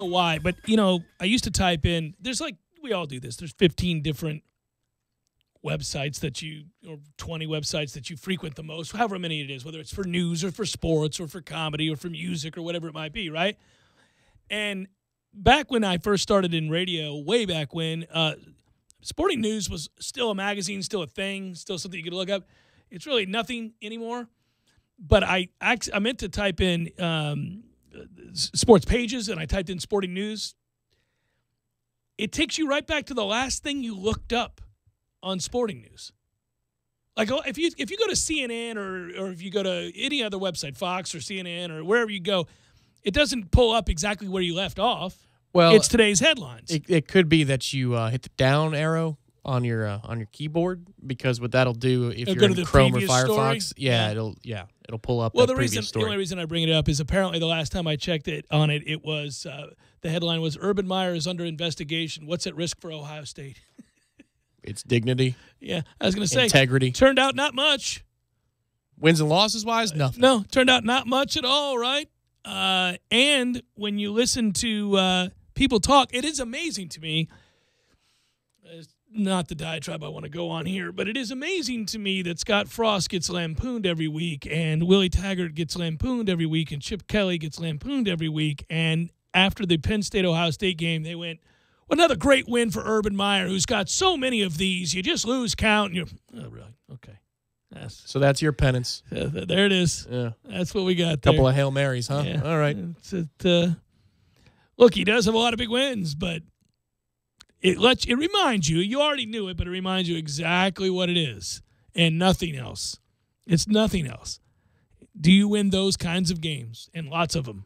why, but I used to type in. There's we all do this. There's 15 different websites or 20 websites that you frequent the most, however many it is, whether it's for news or for sports or for comedy or for music or whatever it might be, right? And back when I first started in radio, way back when, Sporting News was still a magazine, still a thing, still something you could look up. It's really nothing anymore. But I meant to type in sports pages, and I typed in Sporting News. It takes you right back to the last thing you looked up on Sporting News. Like if you go to CNN or if you go to any other website, Fox or CNN or wherever you go, it doesn't pull up exactly where you left off. Well, it's today's headlines. It could be that you hit the down arrow on your keyboard, because what that'll do if you're in Chrome or Firefox, it'll pull up that previous story. The only reason I bring it up is apparently the last time I checked it was the headline was Urban Meyer is under investigation. What's at risk for Ohio State? It's dignity. Yeah, I was going to say integrity. Turned out not much. Wins and losses wise, nothing. No, turned out not much at all, right? And when you listen to people talk, it is amazing to me. It's not the diatribe I want to go on here, but it is amazing to me that Scott Frost gets lampooned every week, and Willie Taggart gets lampooned every week, and Chip Kelly gets lampooned every week. And after the Penn State-Ohio State game, they went, another great win for Urban Meyer, who's got so many of these. You just lose count. And oh, really? Okay. So that's your penance. There it is. Yeah. That's what we got there. Couple of Hail Marys, huh? Yeah. All right. Look, he does have a lot of big wins, but it reminds you. You already knew it, but it reminds you exactly what it is and nothing else. It's nothing else. Do you win those kinds of games? And lots of them.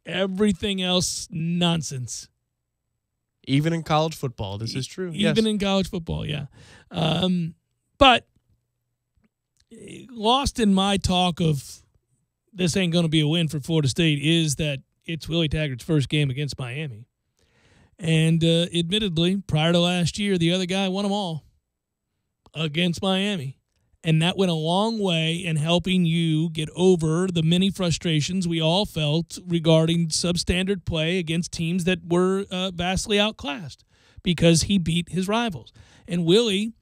Everything else, nonsense. Even in college football, this is true. Even in college football, yeah. But lost in my talk of this ain't going to be a win for Florida State is that it's Willie Taggart's first game against Miami. And admittedly, prior to last year, the other guy won them all against Miami. And that went a long way in helping you get over the many frustrations we all felt regarding substandard play against teams that were vastly outclassed because he beat his rivals. And Willie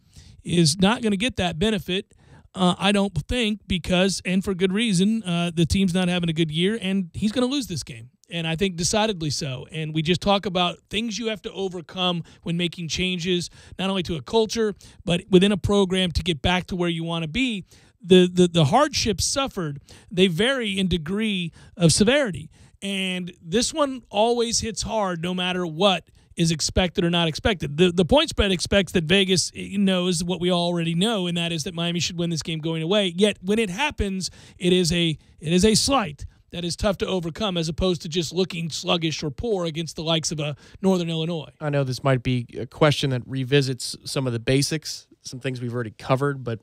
is not going to get that benefit, I don't think, because, and for good reason, the team's not having a good year, and he's going to lose this game. And I think decidedly so. And we just talk about things you have to overcome when making changes, not only to a culture, but within a program to get back to where you want to be. The hardships suffered, they vary in degree of severity. And this one always hits hard no matter what is expected or not expected. The point spread expects that Vegas knows what we already know, and that is that Miami should win this game going away. Yet when it happens, it is a slight that is tough to overcome, as opposed to just looking sluggish or poor against the likes of a Northern Illinois. I know this might be a question that revisits some of the basics, some things we've already covered, but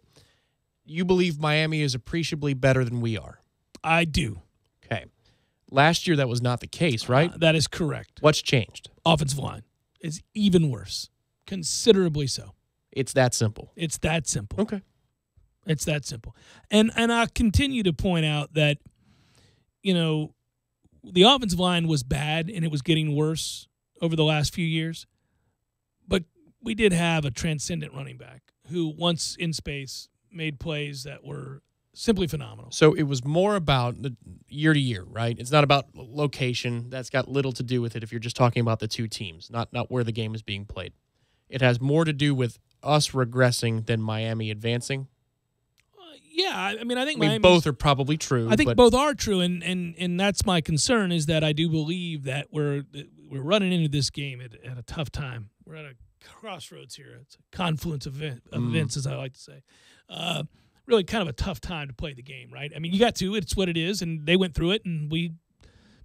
you believe Miami is appreciably better than we are? I do. Okay. Last year, that was not the case, right? That is correct. What's changed? Offensive line is even worse, considerably so. It's that simple. It's that simple. Okay. It's that simple. And I'll continue to point out that, the offensive line was bad and it was getting worse over the last few years. But we did have a transcendent running back who, once in space, made plays that were simply phenomenal. So it was more about the year to year, right? It's not about location. That's got little to do with it if you're just talking about the two teams, not where the game is being played. It has more to do with us regressing than Miami advancing. Yeah, I think both are probably true. I think both are true, and that's my concern, is that I do believe that we're running into this game at a tough time. We're at a crossroads here. It's a confluence of events, as I like to say. Really kind of a tough time to play the game, right? I mean, you got to. It's what it is, and they went through it, and we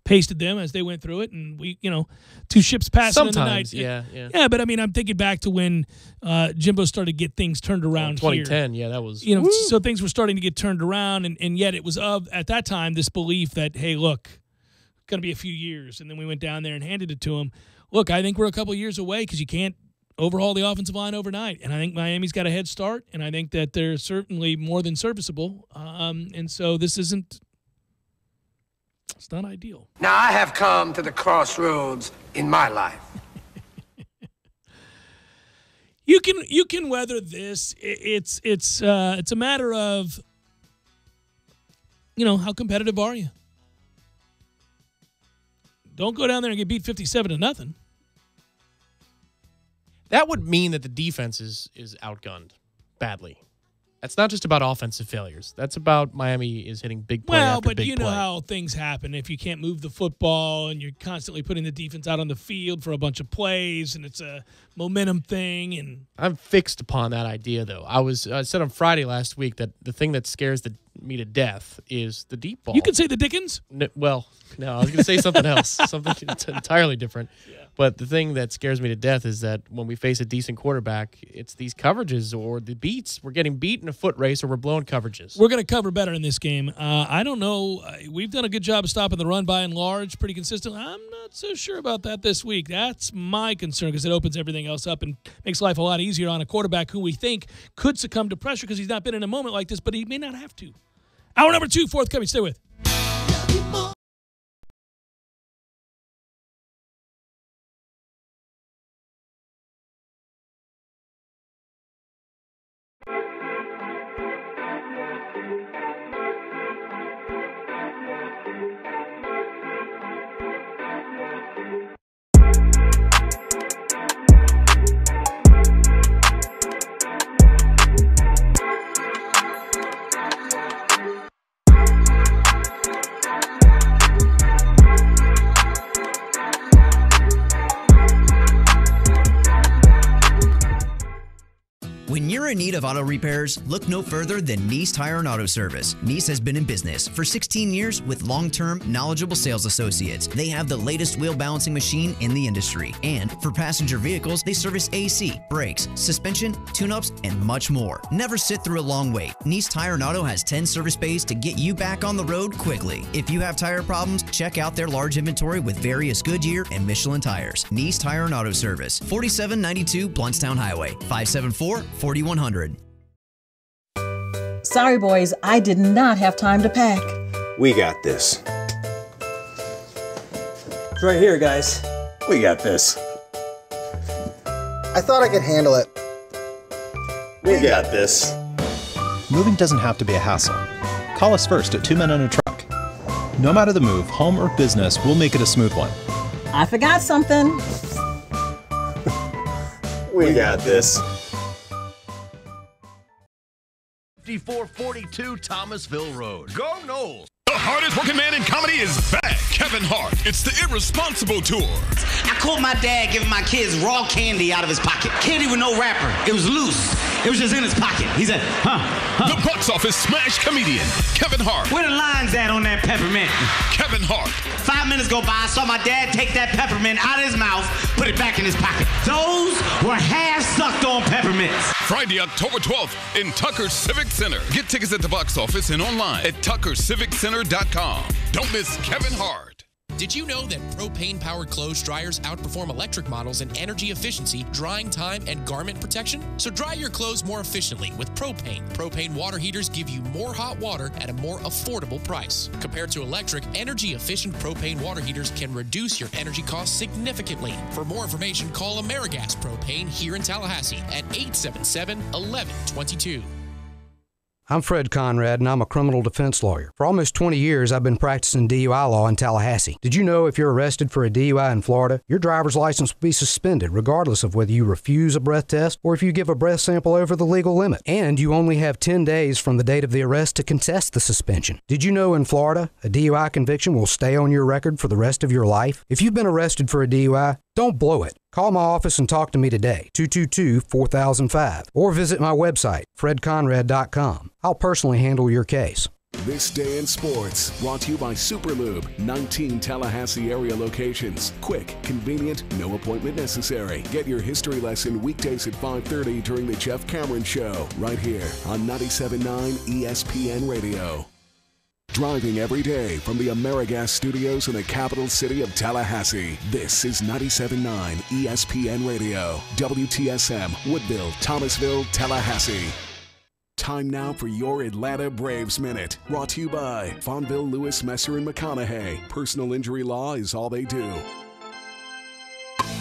pasted them as they went through it, and we, two ships passing in the night. Yeah. Yeah, but I'm thinking back to when Jimbo started to get things turned around 2010, here. yeah, that was, so things were starting to get turned around, and yet it was at that time, this belief that, hey, look, it's going to be a few years, and then we went down there and handed it to them. Look, I think we're a couple of years away because you can't overhaul the offensive line overnight, and I think Miami's got a head start, and I think that they're certainly more than serviceable, and so this isn't It's not ideal. Now, I have come to the crossroads in my life. You can weather this. It's a matter of, how competitive are you? Don't go down there and get beat 57-0. That would mean that the defense is outgunned badly. That's not just about offensive failures. That's about Miami is hitting big play after big play. Well, but you know how things happen. If you can't move the football and you're constantly putting the defense out on the field for a bunch of plays and it's a momentum thing. And I'm fixed upon that idea, though. I said on Friday last week that the thing that scares me to death is the deep ball. You could say the Dickens? No, I was going to say something else, something entirely different. Yeah. But the thing that scares me to death is that when we face a decent quarterback, it's these coverages or the beats. We're getting beat in a foot race or we're blowing coverages. We're going to cover better in this game. I don't know. We've done a good job of stopping the run by and large, pretty consistent. I'm not so sure about that this week. That's my concern because it opens everything else up and makes life a lot easier on a quarterback who we think could succumb to pressure because he's not been in a moment like this, but he may not have to. Hour number 2, forthcoming. Stay with. When you're in need of auto repairs, look no further than Neese Tire and Auto Service. Neese has been in business for 16 years with long-term, knowledgeable sales associates. They have the latest wheel balancing machine in the industry. And for passenger vehicles, they service AC, brakes, suspension, tune-ups, and much more. Never sit through a long wait. Neese Tire and Auto has 10 service bays to get you back on the road quickly. If you have tire problems, check out their large inventory with various Goodyear and Michelin tires. Neese Tire and Auto Service, 4792 Bluntstown Highway, 574-4100. Sorry, boys, I did not have time to pack. We got this. It's right here, guys. We got this. I thought I could handle it. We got this. Moving doesn't have to be a hassle. Call us first at 2 Men and a Truck. No matter the move, home or business, we'll make it a smooth one. I forgot something. We got this. 5442 Thomasville Road. Go Noles! The hardest working man in comedy is back. Kevin Hart. It's the Irresponsible Tour. I caught my dad giving my kids raw candy out of his pocket. Candy with no wrapper. It was loose. It was just in his pocket. He said, huh. The box office smash comedian, Kevin Hart. Where the lines at on that peppermint? Kevin Hart. 5 minutes go by, I saw my dad take that peppermint out of his mouth, put it back in his pocket. Those were half-sucked on peppermints. Friday, October 12th in Tucker Civic Center. Get tickets at the box office and online at tuckerciviccenter.com. Don't miss Kevin Hart. Did you know that propane-powered clothes dryers outperform electric models in energy efficiency, drying time, and garment protection? So dry your clothes more efficiently with propane. Propane water heaters give you more hot water at a more affordable price. Compared to electric, energy-efficient propane water heaters can reduce your energy costs significantly. For more information, call AmeriGas Propane here in Tallahassee at 877-1122. I'm Fred Conrad, and I'm a criminal defense lawyer. For almost 20 years, I've been practicing DUI law in Tallahassee. Did you know if you're arrested for a DUI in Florida, your driver's license will be suspended regardless of whether you refuse a breath test or if you give a breath sample over the legal limit? And you only have 10 days from the date of the arrest to contest the suspension. Did you know in Florida, a DUI conviction will stay on your record for the rest of your life? If you've been arrested for a DUI, don't blow it. Call my office and talk to me today, 222-4005, or visit my website, fredconrad.com. I'll personally handle your case. This Day in Sports, brought to you by Superlube, 19 Tallahassee area locations. Quick, convenient, no appointment necessary. Get your history lesson weekdays at 5:30 during the Jeff Cameron Show, right here on 97.9 ESPN Radio. Driving every day from the AmeriGas studios in the capital city of Tallahassee, this is 97.9 ESPN Radio, WTSM, Woodville, Thomasville, Tallahassee. Time now for your Atlanta Braves Minute. Brought to you by Fonville, Lewis, Messer, and McConaughey. Personal injury law is all they do.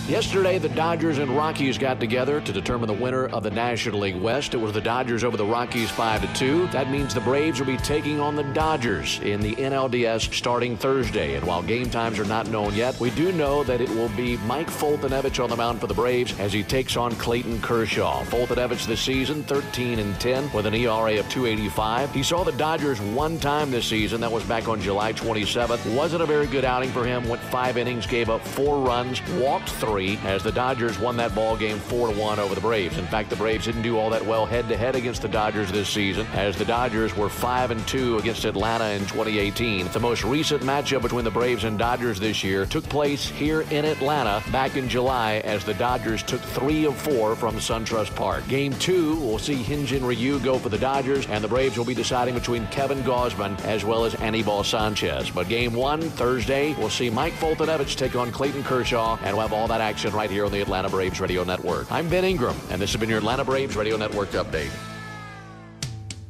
Yesterday, the Dodgers and Rockies got together to determine the winner of the National League West. It was the Dodgers over the Rockies 5-2. That means the Braves will be taking on the Dodgers in the NLDS starting Thursday. And while game times are not known yet, we do know that it will be Mike Foltynewicz on the mound for the Braves as he takes on Clayton Kershaw. Foltynewicz this season, 13-10 with an ERA of 2.85. He saw the Dodgers one time this season. That was back on July 27th. Wasn't a very good outing for him. Went 5 innings, gave up 4 runs, walked 3 as the Dodgers won that ball game 4-1 over the Braves. In fact, the Braves didn't do all that well head-to-head against the Dodgers this season, as the Dodgers were 5-2 against Atlanta in 2018. The most recent matchup between the Braves and Dodgers this year took place here in Atlanta back in July, as the Dodgers took 3 of 4 from SunTrust Park. Game 2 will see Hyun-Jin Ryu go for the Dodgers, and the Braves will be deciding between Kevin Gausman as well as Anibal Sanchez. But Game 1, Thursday, we'll see Mike Foltynewicz take on Clayton Kershaw, and we'll have all that action right here on the Atlanta Braves Radio Network. I'm Ben Ingram, and this has been your Atlanta Braves Radio Network update.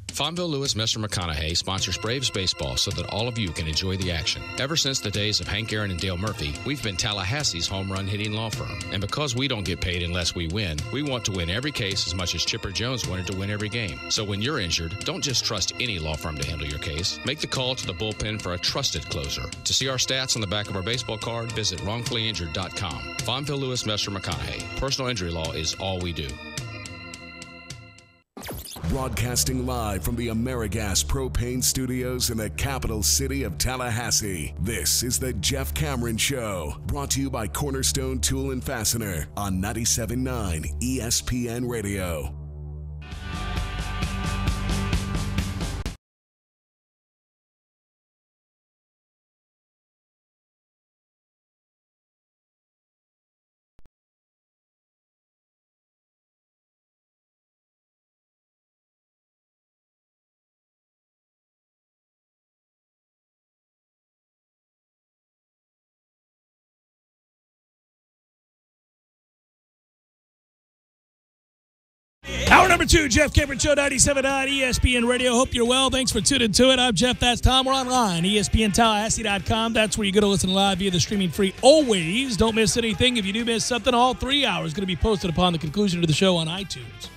Fonville, Lewis, Messer, McConaughey sponsors Braves baseball so that all of you can enjoy the action. Ever since the days of Hank Aaron and Dale Murphy, we've been Tallahassee's home run hitting law firm. And because we don't get paid unless we win, we want to win every case as much as Chipper Jones wanted to win every game. So when you're injured, don't just trust any law firm to handle your case. Make the call to the bullpen for a trusted closer. To see our stats on the back of our baseball card, visit wrongfullyinjured.com. Fonville, Lewis, Messer, McConaughey. Personal injury law is all we do. Broadcasting live from the AmeriGas Propane Studios in the capital city of Tallahassee, this is the Jeff Cameron Show, brought to you by Cornerstone Tool and Fastener on 97.9 ESPN Radio. Hour number 2, Jeff Cameron Show, 97.9 ESPN Radio. Hope you're well. Thanks for tuning to it. I'm Jeff. That's Tom. We're online, ESPNTallahassee.com. That's where you go to listen live via the streaming free always. Don't miss anything. If you do miss something, all 3 hours going to be posted upon the conclusion of the show on iTunes.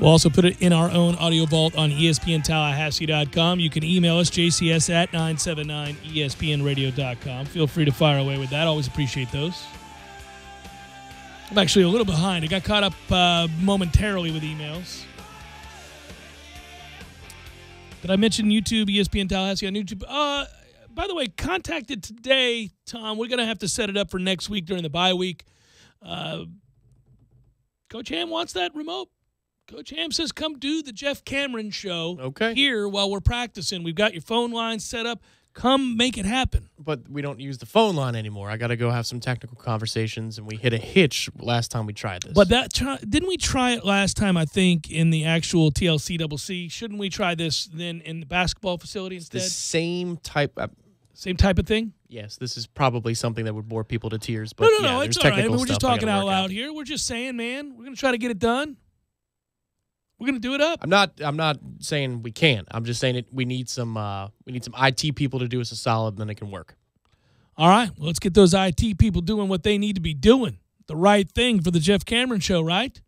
We'll also put it in our own audio vault on ESPNTallahassee.com. You can email us, JCS at 979ESPNradio.com. Feel free to fire away with that. Always appreciate those. I'm actually a little behind. I got caught up momentarily with emails. Did I mention YouTube, ESPN Tallahassee on YouTube? By the way, contacted today, Tom. We're going to have to set it up for next week during the bye week. Coach Ham wants that remote. Coach Ham says, come do the Jeff Cameron Show here while we're practicing. We've got your phone line set up. Come make it happen. But we don't use the phone line anymore. I got to go have some technical conversations, and we hit a hitch last time we tried this. But didn't we try it last time, I think, in the actual TLCCC? Shouldn't we try this then in the basketball facility instead? The same type of thing? Yes, this is probably something that would bore people to tears. But No, it's all right. I mean, we're just talking out loud here. We're just saying, man, we're going to try to get it done. We're going to do it up. I'm not saying we can't. I'm just saying we need some IT people to do us a solid, and then it can work. All right. Well, let's get those IT people doing what they need to be doing. The right thing for the Jeff Cameron Show, right?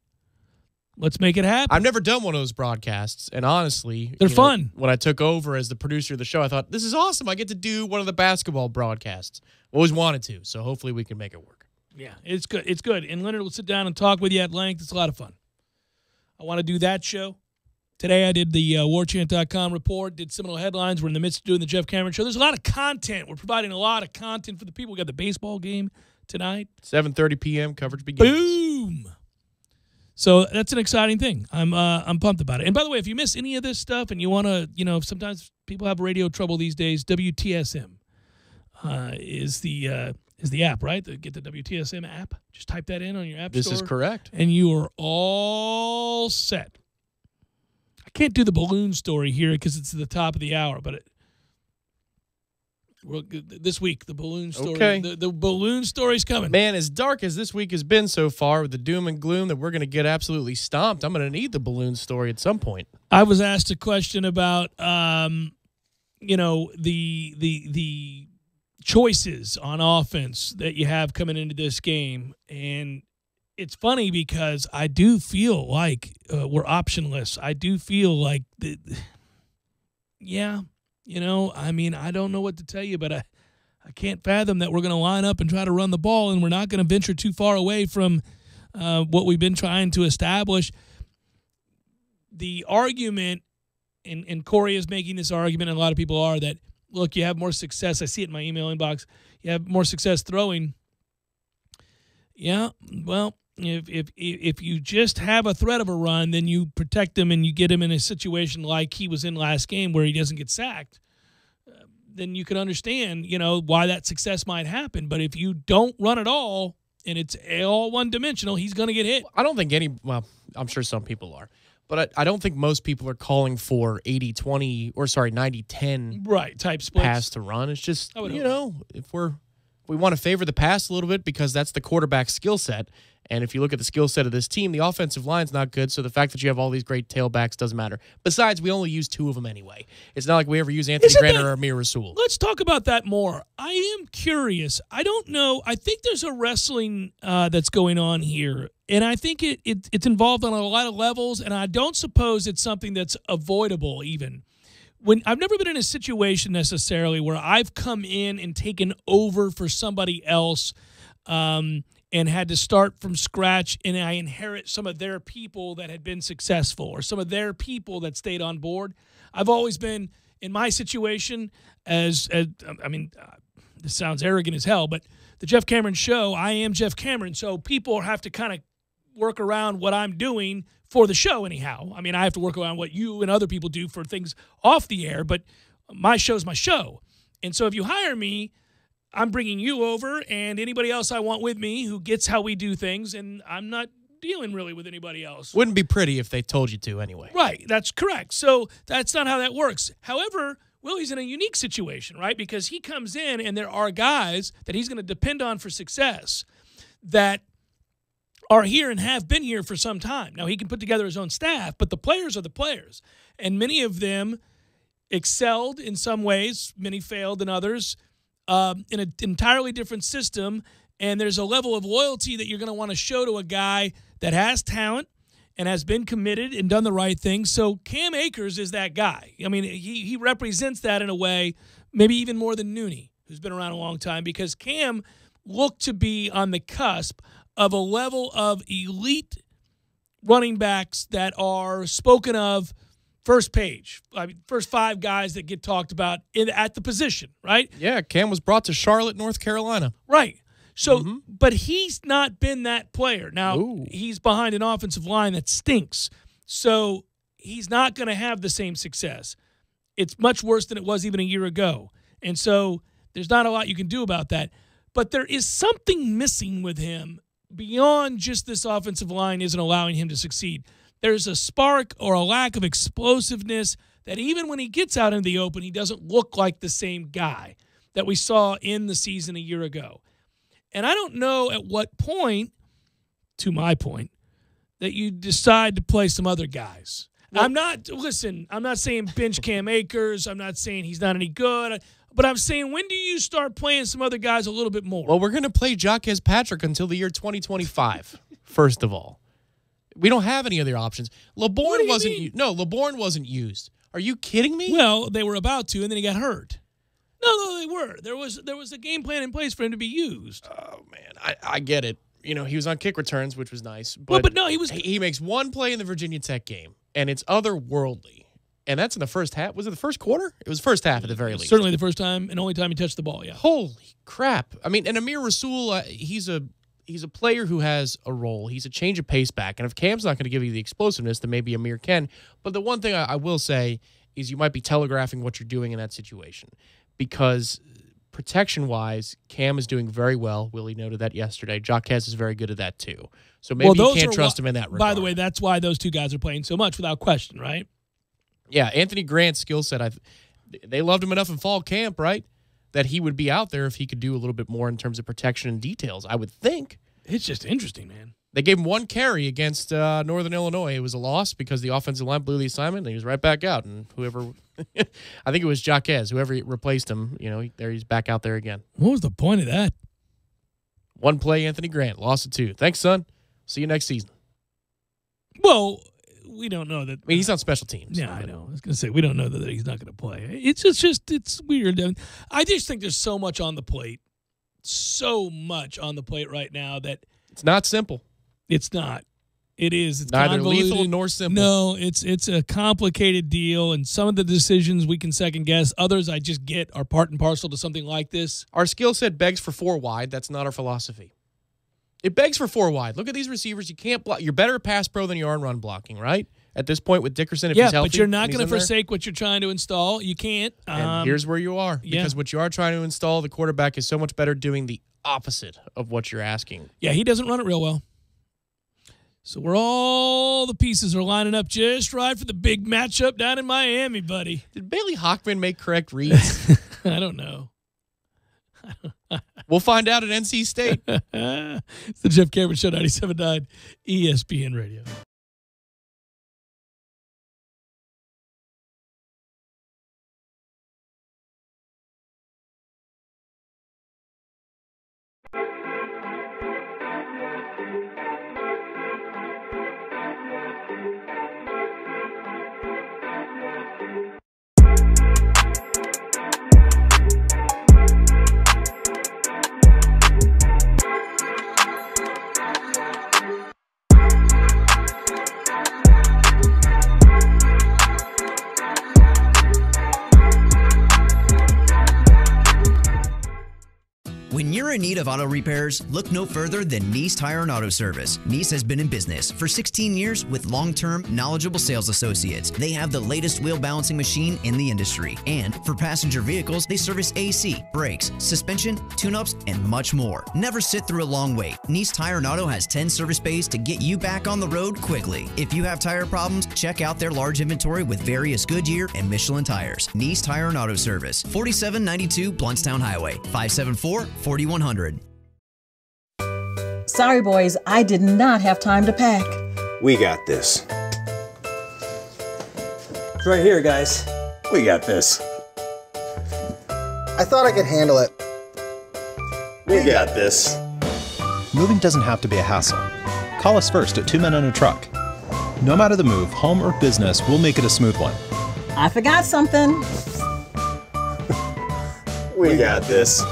Let's make it happen. I've never done one of those broadcasts, and honestly, they're fun. When I took over as the producer of the show, I thought, this is awesome. I get to do one of the basketball broadcasts. Always wanted to, so hopefully we can make it work. Yeah, it's good. It's good. And Leonard will sit down and talk with you at length. It's a lot of fun. I want to do that show. Today I did the warchant.com report, did Seminole headlines. We're in the midst of doing the Jeff Cameron Show. There's a lot of content. We're providing a lot of content for the people. We got the baseball game tonight. 7:30 p.m. coverage begins. Boom! So that's an exciting thing. I'm pumped about it. And by the way, if you miss any of this stuff and you want to, sometimes people have radio trouble these days, WTSM is the app, right? Get the WTSM app. Just type that in on your app store. This is correct. And you are all set. I can't do the balloon story here because it's at the top of the hour, but This week, the balloon story. Okay. The balloon story's coming. Man, as dark as this week has been so far with the doom and gloom that we're going to get absolutely stomped, I'm going to need the balloon story at some point. I was asked a question about, the choices on offense that you have coming into this game, and it's funny because I do feel like we're optionless. I do feel like, I don't know what to tell you, but I can't fathom that we're going to line up and try to run the ball, and we're not going to venture too far away from what we've been trying to establish. The argument, and Corey is making this argument, and a lot of people are, that, look, you have more success. I see it in my email inbox. You have more success throwing. Yeah, well, if you just have a threat of a run, then you protect him and you get him in a situation like he was in last game where he doesn't get sacked, then you can understand, why that success might happen. But if you don't run at all and it's all one-dimensional, he's going to get hit. I don't think I'm sure some people are, but I don't think most people are calling for 80-20 or 90-10 right type splits. Pass to run. It's just, if we want to favor the pass a little bit because that's the quarterback's skill set. And if you look at the skill set of this team, the offensive line's not good, so the fact that you have all these great tailbacks doesn't matter. Besides, we only use 2 of them anyway. It's not like we ever use Anthony Grant or Amir Rasul. Let's talk about that more. I am curious. I don't know. I think there's a wrestling that's going on here, and I think it's involved on a lot of levels, and I don't suppose it's something that's avoidable even. When I've never been in a situation necessarily where I've come in and taken over for somebody else, and had to start from scratch, and I inherit some of their people that had been successful or some of their people that stayed on board. I've always been, in my situation, this sounds arrogant as hell, but the Jeff Cameron Show, I am Jeff Cameron, so people have to kind of work around what I'm doing for the show anyhow. I mean, I have to work around what you and other people do for things off the air, but my show's my show. And so if you hire me, I'm bringing you over and anybody else I want with me who gets how we do things, and I'm not dealing really with anybody else. Wouldn't be pretty if they told you to anyway. Right, that's correct. So that's not how that works. However, Willie's in a unique situation, right? Because he comes in and there are guys that he's going to depend on for success that are here and have been here for some time. Now, he can put together his own staff, but the players are the players. And many of them excelled in some ways, many failed in others, in an entirely different system, and there's a level of loyalty that you're going to want to show to a guy that has talent and has been committed and done the right thing. So Cam Akers is that guy. I mean, he represents that in a way, maybe even more than Nooney, who's been around a long time, because Cam looked to be on the cusp of a level of elite running backs that are spoken of first page. I mean, first 5 guys that get talked about at the position, right? Yeah, Cam was brought to Charlotte, North Carolina. Right. So, but he's not been that player. Now, he's behind an offensive line that stinks. So he's not going to have the same success. It's much worse than it was even a year ago. And so there's not a lot you can do about that. But there is something missing with him beyond just this offensive line isn't allowing him to succeed. There's a spark or a lack of explosiveness that even when he gets out in the open, he doesn't look like the same guy that we saw in the season a year ago. And I don't know at what point, to my point, that you decide to play some other guys. Well, I'm not saying bench Cam Akers. I'm not saying he's not any good. But I'm saying, when do you start playing some other guys a little bit more? Well, we're going to play Jaquez Patrick until the year 2025, first of all. We don't have any other options. LeBourne wasn't used. Are you kidding me? Well, they were about to, and then he got hurt. No, they were. There was a game plan in place for him to be used. Oh, man. I get it. He was on kick returns, which was nice. But no, he makes one play in the Virginia Tech game, and it's otherworldly. And that's in the first half. Was it the first quarter? It was first half at the very least. Certainly the first time and only time he touched the ball, yeah. Holy crap. I mean, and Amir Rasul, he's a player who has a role. He's a change of pace back. And if Cam's not going to give you the explosiveness, then maybe Amir can. But the one thing I will say is you might be telegraphing what you're doing in that situation. Because protection-wise, Cam is doing very well. Willie noted that yesterday. Jaquez is very good at that too. So maybe you can't trust him in that regard. By the way, that's why those two guys are playing so much without question, right? Yeah, Anthony Grant's skill set, they loved him enough in fall camp, right? that he would be out there if he could do a little bit more in terms of protection and details, I would think. It's just interesting, man. They gave him one carry against Northern Illinois. It was a loss because the offensive line blew the assignment, and he was right back out. And whoever, I think it was Jaquez, whoever replaced him, he's back out there again. What was the point of that? One play, Anthony Grant, lost it 2. Thanks, son. See you next season. Well, we don't know that. I mean, he's on special teams. Yeah, I know. I was going to say, we don't know that he's not going to play. It's weird. I just think there's so much on the plate. So much on the plate right now that it's not simple. It's not. It is. It's neither convoluted. lethal nor simple. No, it's a complicated deal, and some of the decisions we can second guess. Others I just get are part and parcel to something like this. Our skill set begs for 4 wide. That's not our philosophy. It begs for 4 wide. Look at these receivers. You can't block. You're better at pass pro than you are in run blocking, right? At this point with Dickerson, if he's healthy. But you're not going to forsake what you're trying to install. You can't. And here's where you are. Because what you are trying to install, the quarterback is so much better doing the opposite of what you're asking. Yeah, he doesn't run it real well. So all the pieces are lining up just right for the big matchup down in Miami, buddy. Did Bailey Hockman make correct reads? I don't know. We'll find out at NC State. It's the Jeff Cameron Show, 97.9 ESPN Radio. When you're in need of auto repairs, look no further than Nice Tire and Auto Service. Nice has been in business for 16 years with long-term, knowledgeable sales associates. They have the latest wheel balancing machine in the industry. And for passenger vehicles, they service AC, brakes, suspension, tune-ups, and much more. Never sit through a long wait. Nice Tire and Auto has 10 service bays to get you back on the road quickly. If you have tire problems, check out their large inventory with various Goodyear and Michelin tires. Nice Tire and Auto Service, 4792 Bluntstown Highway, 574-4100. Sorry, boys, I did not have time to pack. We got this. It's right here, guys. We got this. I thought I could handle it. We got this. Moving doesn't have to be a hassle. Call us first at 2 Men and a Truck. No matter the move, home or business, we'll make it a smooth one. I forgot something. We got this.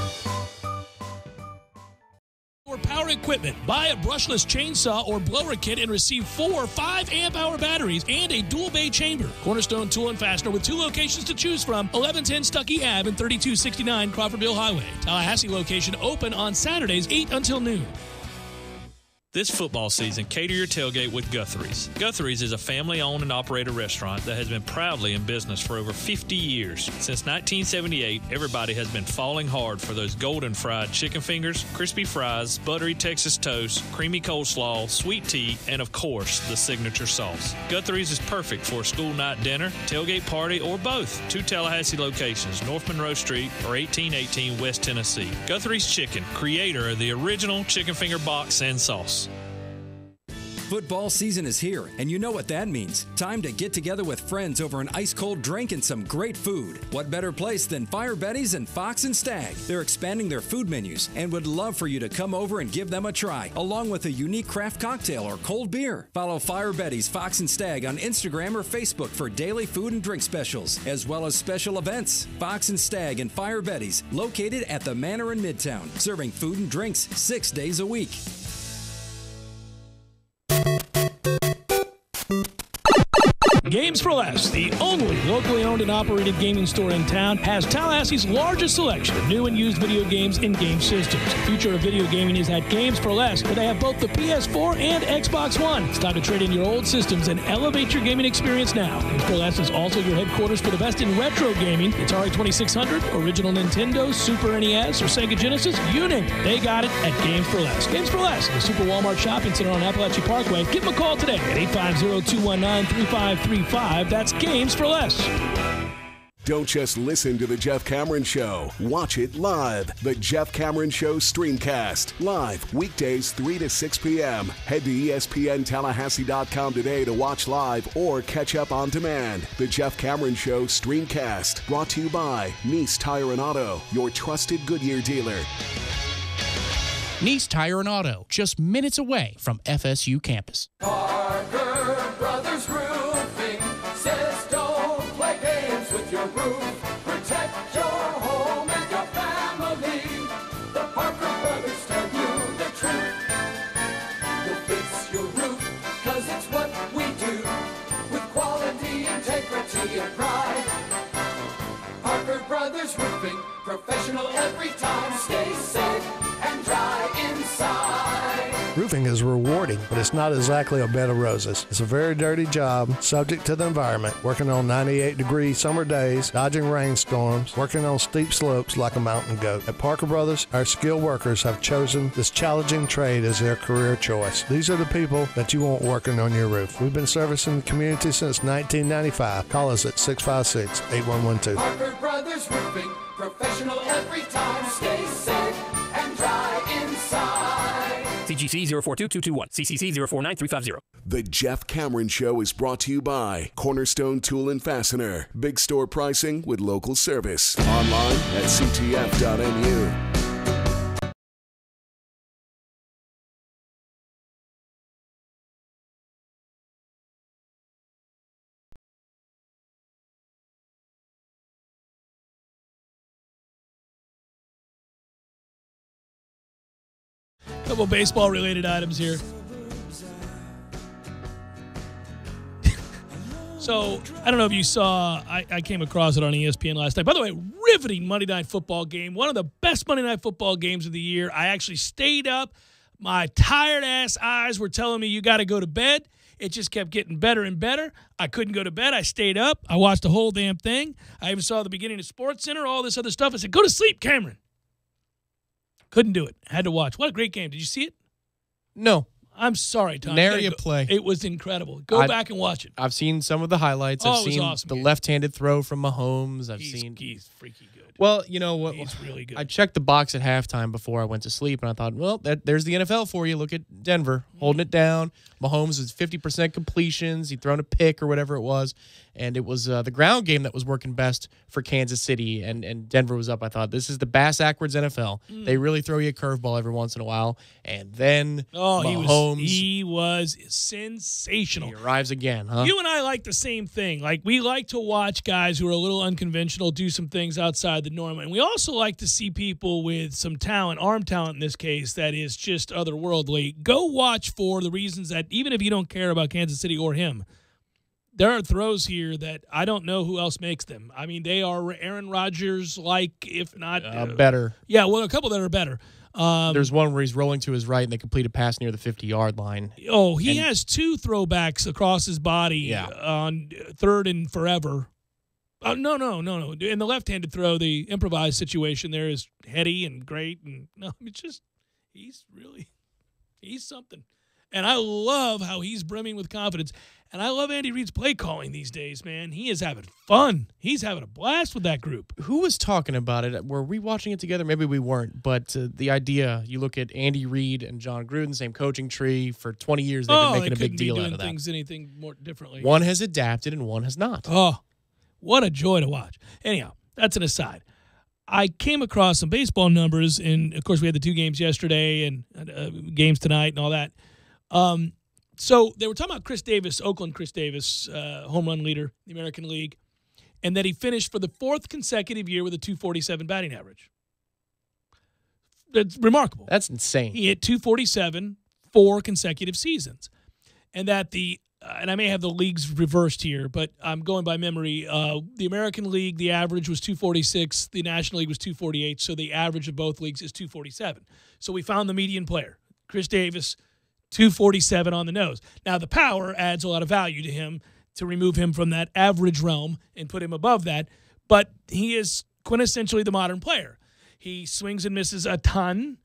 Power equipment. Buy a brushless chainsaw or blower kit and receive 4 5-amp-hour batteries and a dual bay chamber. Cornerstone Tool and Fastener with 2 locations to choose from: 1110 Stuckey Ave and 3269 Crawfordville Highway. Tallahassee location open on Saturdays 8 until noon. This football season, cater your tailgate with Guthrie's. Guthrie's is a family-owned and operated restaurant that has been proudly in business for over 50 years. Since 1978, everybody has been falling hard for those golden fried chicken fingers, crispy fries, buttery Texas toast, creamy coleslaw, sweet tea, and of course, the signature sauce. Guthrie's is perfect for a school night dinner, tailgate party, or both. 2 Tallahassee locations, North Monroe Street or 1818 West Tennessee. Guthrie's Chicken, creator of the original chicken finger box and sauce. Football season is here, and you know what that means. Time to get together with friends over an ice-cold drink and some great food. What better place than Fire Betty's and Fox and Stag? They're expanding their food menus and would love for you to come over and give them a try, along with a unique craft cocktail or cold beer. Follow Fire Betty's, Fox and Stag on Instagram or Facebook for daily food and drink specials, as well as special events. Fox and Stag and Fire Betty's, located at the Manor in Midtown, serving food and drinks 6 days a week. Games for Less, the only locally owned and operated gaming store in town, has Tallahassee's largest selection of new and used video games and game systems. The future of video gaming is at Games for Less, where they have both the PS4 and Xbox One. It's time to trade in your old systems and elevate your gaming experience now. Games for Less is also your headquarters for the best in retro gaming. Atari 2600, original Nintendo, Super NES, or Sega Genesis, you name it. They got it at Games for Less. Games for Less, the Super Walmart Shopping Center on Appalachia Parkway. Give them a call today at 850-219-3535. That's Games for Less. Don't just listen to The Jeff Cameron Show. Watch it live. The Jeff Cameron Show Streamcast. Live weekdays 3 to 6 p.m. Head to ESPNTallahassee.com today to watch live or catch up on demand. The Jeff Cameron Show Streamcast. Brought to you by Nice Tire and Auto, your trusted Goodyear dealer. Nice Tire and Auto, just minutes away from FSU campus. Parker Brothers Roofing says don't play games with your roof. Protect your home and your family. The Parker Brothers tell you the truth. We'll fix your roof, cause it's what we do. With quality, integrity, and pride. Parker Brothers Roofing, professional every time. Stay safe and dry inside. Roofing is rewarding, but it's not exactly a bed of roses. It's a very dirty job, subject to the environment, working on 98-degree summer days, dodging rainstorms, working on steep slopes like a mountain goat. At Parker Brothers, our skilled workers have chosen this challenging trade as their career choice. These are the people that you want working on your roof. We've been servicing the community since 1995. Call us at 656-8112. Parker Brothers Roofing, professional every time. Stay safe and dry inside. CGC 042221, CCC 049350. The Jeff Cameron Show is brought to you by Cornerstone Tool and Fastener. Big store pricing with local service. Online at ctf.nu. Couple baseball-related items here. So, I don't know if you saw, I came across it on ESPN last night. By the way, riveting Monday Night Football game. One of the best Monday Night Football games of the year. I actually stayed up. My tired-ass eyes were telling me you got to go to bed. It just kept getting better and better. I couldn't go to bed. I stayed up. I watched the whole damn thing. I even saw the beginning of SportsCenter, all this other stuff. I said, go to sleep, Cameron. Couldn't do it. Had to watch. What a great game. Did you see it? No. I'm sorry, Tom. Nary a play. It was incredible. Go back and watch it. I've seen some of the highlights. I've seen awesome the left-handed throw from Mahomes. He's freaky good. Well, you know what? He's really good. I checked the box at halftime before I went to sleep, and I thought, well, there's the NFL for you. Look at Denver holding it down. Mahomes was 50% completions. He'd thrown a pick or whatever it was, and it was the ground game that was working best for Kansas City, and Denver was up. I thought, this is the Bass-Ackwards NFL. They really throw you a curveball every once in a while, and then Mahomes. He was sensational. He arrives again, huh? You and I like the same thing. Like, we like to watch guys who are a little unconventional do some things outside the norm, and we also like to see people with some talent, arm talent in this case, that is just otherworldly. Go watch for the reasons that even if you don't care about Kansas City or him, there are throws here that I don't know who else makes them. I mean, they are Aaron Rodgers-like, if not better. Yeah, well, a couple that are better. There's one where he's rolling to his right and they complete a pass near the 50-yard line. Oh, he has two throwbacks across his body on third and forever. No. In the left-handed throw, the improvised situation there is heady and great. And no, it's just he's something. And I love how he's brimming with confidence. And I love Andy Reid's play calling these days, man. He is having fun. He's having a blast with that group. Who was talking about it? Were we watching it together? Maybe we weren't. But the idea, you look at Andy Reid and John Gruden, same coaching tree. For 20 years, they've been making a big deal out of that. Anything more differently. One has adapted and one has not. Oh, what a joy to watch. Anyhow, that's an aside. I came across some baseball numbers, and, of course, we had the two games yesterday and games tonight and all that. So they were talking about Chris Davis, Oakland Chris Davis, home run leader in the American League, and that he finished for the fourth consecutive year with a 247 batting average. That's remarkable. That's insane. He hit 247 4 consecutive seasons. And that and I may have the leagues reversed here, but I'm going by memory. The American League, the average was 246. The National League was 248. So the average of both leagues is 247. So we found the median player, Chris Davis, 247 on the nose. Now, the power adds a lot of value to him to remove him from that average realm and put him above that. But he is quintessentially the modern player. He swings and misses a ton,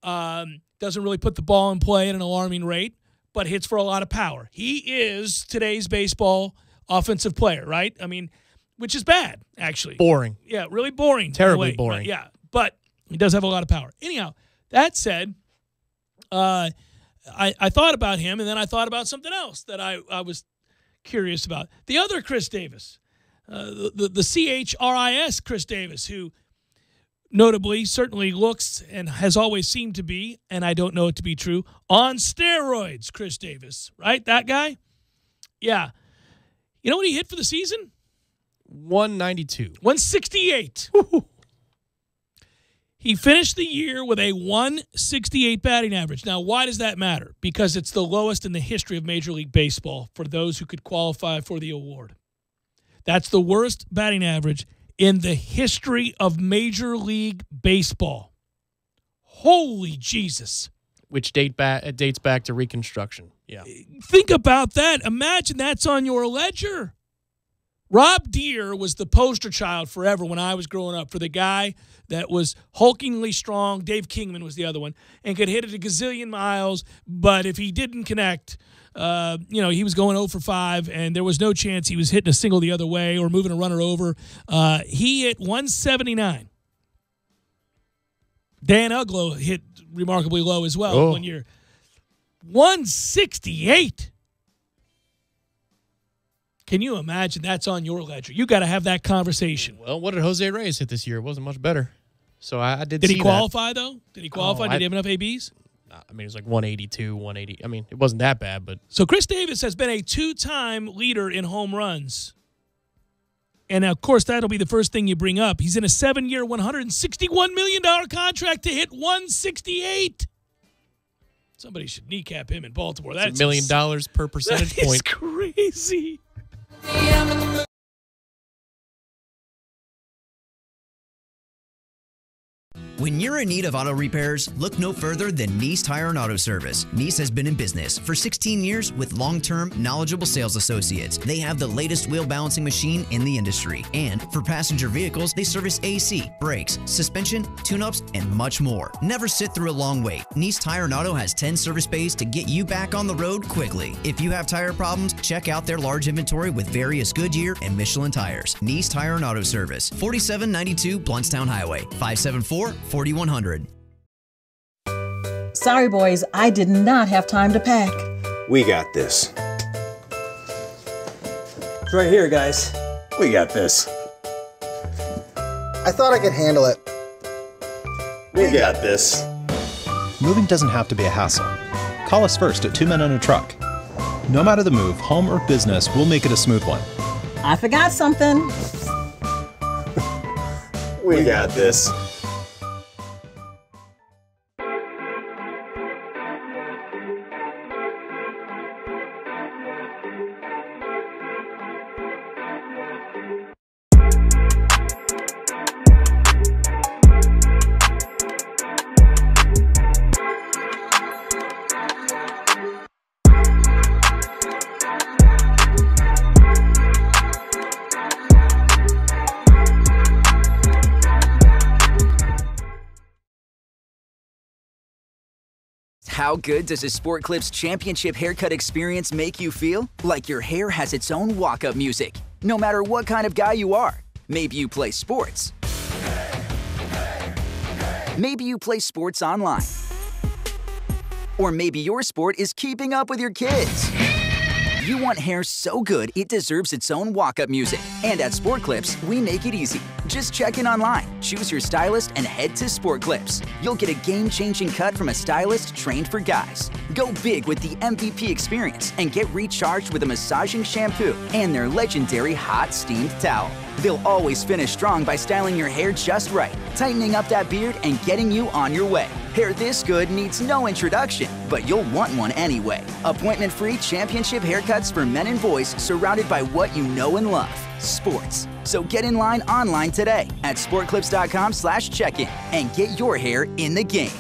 doesn't really put the ball in play at an alarming rate, but hits for a lot of power. He is today's baseball offensive player, right? I mean, which is bad, actually. Boring. Yeah, really boring. Terribly in a way. boring. Yeah, but he does have a lot of power. Anyhow, that said, I thought about him, and then I thought about something else that I was curious about. The other Chris Davis, the CHRIS Chris Davis, who notably certainly looks and has always seemed to be, and I don't know it to be true, on steroids, Chris Davis, right? That guy? Yeah. You know what he hit for the season? 192. 168. He finished the year with a 168 batting average. Now, why does that matter? Because it's the lowest in the history of Major League Baseball for those who could qualify for the award. That's the worst batting average in the history of Major League Baseball. Holy Jesus. Which dates back to Reconstruction. Yeah. Think about that. Imagine that's on your ledger. Rob Deere was the poster child forever when I was growing up for the guy that was hulkingly strong. Dave Kingman was the other one, and could hit it a gazillion miles, but if he didn't connect, he was going 0 for 5, and there was no chance he was hitting a single the other way or moving a runner over. He hit 179. Dan Uglow hit remarkably low as well 1 year. 168. Can you imagine that's on your ledger? You got to have that conversation. Well, what did Jose Reyes hit this year? It wasn't much better. So I did see that. Did he qualify, though? Did he qualify? Did he have enough ABs? I mean, it was like 182, 180. I mean, it wasn't that bad, but... So Chris Davis has been a 2-time leader in home runs. And, of course, that'll be the first thing you bring up. He's in a 7-year, $161 million contract to hit 168. Somebody should kneecap him in Baltimore. That's $1 million per percentage point. That's crazy. When you're in need of auto repairs, look no further than Nice Tire and Auto Service. Nice has been in business for 16 years with long-term, knowledgeable sales associates. They have the latest wheel balancing machine in the industry. And for passenger vehicles, they service AC, brakes, suspension, tune-ups, and much more. Never sit through a long wait. Nice Tire and Auto has 10 service bays to get you back on the road quickly. If you have tire problems, check out their large inventory with various Goodyear and Michelin tires. Nice Tire and Auto Service, 4792 Bluntstown Highway, 574-4100. Sorry, boys, I did not have time to pack. We got this. It's right here, guys. We got this. I thought I could handle it. We got this. Moving doesn't have to be a hassle. Call us first at 2 Men and a Truck. No matter the move, home or business, we'll make it a smooth one. I forgot something. We got this. How good does a Sport Clips Championship haircut experience make you feel? Like your hair has its own walk-up music. No matter what kind of guy you are. Maybe you play sports. Maybe you play sports online. Or maybe your sport is keeping up with your kids. You want hair so good it deserves its own walk-up music. And at Sport Clips, we make it easy. Just check in online, choose your stylist, and head to Sport Clips. You'll get a game-changing cut from a stylist trained for guys. Go big with the MVP experience and get recharged with a massaging shampoo and their legendary hot steamed towel. They'll always finish strong by styling your hair just right, tightening up that beard, and getting you on your way. Hair this good needs no introduction, but you'll want one anyway. Appointment-free championship haircuts for men and boys surrounded by what you know and love, sports. So get in line online today at sportclips.com/check-in and get your hair in the game.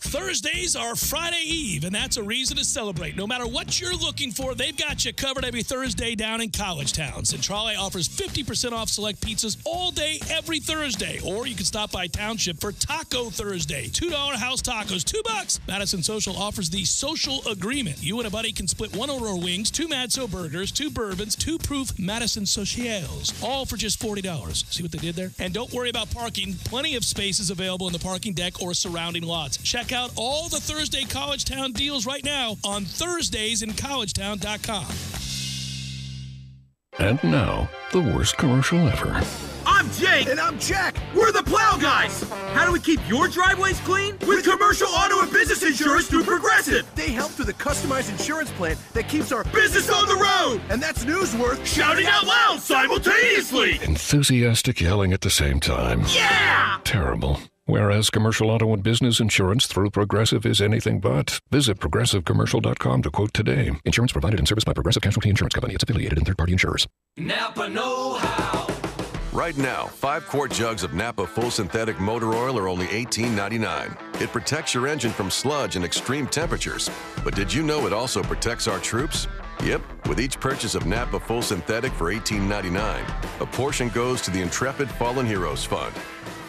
Thursdays are Friday Eve, and that's a reason to celebrate. No matter what you're looking for, they've got you covered every Thursday down in College Town. Centrale offers 50% off select pizzas all day, every Thursday. Or you can stop by Township for Taco Thursday. $2 house tacos, $2. Madison Social offers the Social Agreement. You and a buddy can split one order of wings, 2 Madso burgers, 2 bourbons, 2 proof Madison Socials, all for just $40. See what they did there? And don't worry about parking. Plenty of spaces available in the parking deck or surrounding lots. Check out all the Thursday College Town deals right now on ThursdaysInCollegetown.com. And now, the worst commercial ever. I'm Jake. And I'm Jack. We're the Plow Guys. How do we keep your driveways clean? With commercial auto and business insurance through Progressive. They help through the customized insurance plan that keeps our business on the road. And that's news worth shouting out loud simultaneously. Enthusiastic yelling at the same time. Yeah! Terrible. Whereas commercial auto and business insurance through Progressive is anything but. Visit ProgressiveCommercial.com to quote today. Insurance provided and serviced by Progressive Casualty Insurance Company. It's affiliated and third-party insurers. Napa know-how. Right now, 5-quart jugs of Napa Full Synthetic Motor Oil are only $18.99. It protects your engine from sludge and extreme temperatures. But did you know it also protects our troops? Yep, with each purchase of Napa Full Synthetic for $18.99, a portion goes to the Intrepid Fallen Heroes Fund.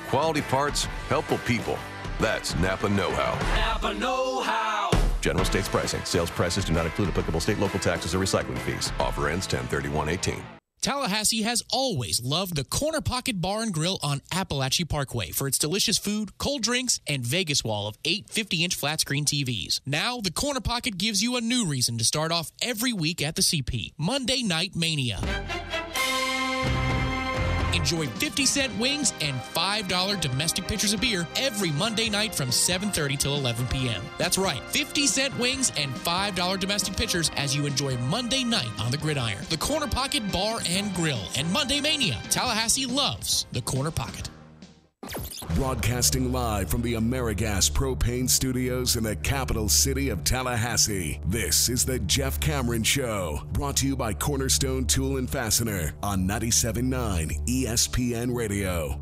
Quality parts, helpful people. That's Napa know-how. Napa know-how. General States pricing. Sales prices do not include applicable state, local taxes, or recycling fees. Offer ends 10/31/18. Tallahassee has always loved the Corner Pocket Bar and Grill on Appalachia Parkway for its delicious food, cold drinks, and Vegas wall of 8 50-inch flat-screen TVs. Now, the Corner Pocket gives you a new reason to start off every week at the CP. Monday Night Mania. Enjoy 50-cent wings and $5 domestic pitchers of beer every Monday night from 7:30 till 11 p.m. That's right, 50-cent wings and $5 domestic pitchers as you enjoy Monday night on the gridiron. The Corner Pocket Bar and Grill and Monday Mania. Tallahassee loves the Corner Pocket. Broadcasting live from the AmeriGas Propane Studios in the capital city of Tallahassee, this is the Jeff Cameron Show, brought to you by Cornerstone Tool and Fastener on 97.9 ESPN Radio.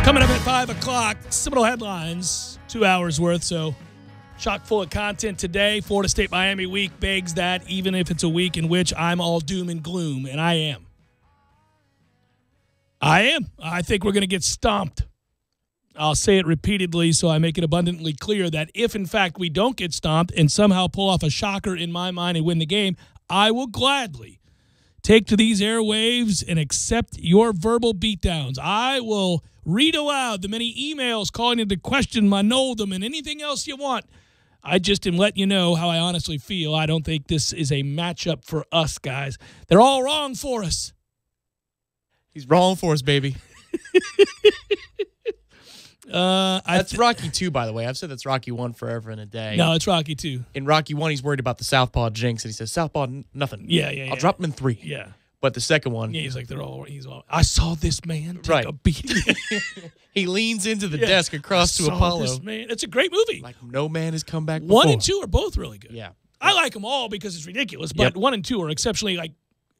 Coming up at 5 o'clock, Seminole headlines, 2 hours worth, so chock full of content today. Florida State-Miami week begs that, even if it's a week in which I'm all doom and gloom, and I am. I think we're going to get stomped. I'll say it repeatedly so I make it abundantly clear that if, in fact, we don't get stomped and somehow pull off a shocker in my mind and win the game, I will gladly take to these airwaves and accept your verbal beatdowns. I will read aloud the many emails calling into question my Noldum and anything else you want. I just am letting you know how I honestly feel. I don't think this is a matchup for us, guys. They're all wrong for us. He's wrong for us, baby. That's Rocky 2, by the way. I've said that's Rocky 1 forever and a day. No, it's Rocky 2. In Rocky 1, he's worried about the southpaw jinx, and he says, southpaw, nothing. Yeah. I'll drop him in 3. Yeah. But the second one. Yeah, he's like, I saw this man take a beating. He leans into the desk across to Apollo. This man. It's a great movie. Like no man has come back before. 1 and 2 are both really good. Yeah. I like them all because it's ridiculous, but 1 and 2 are exceptionally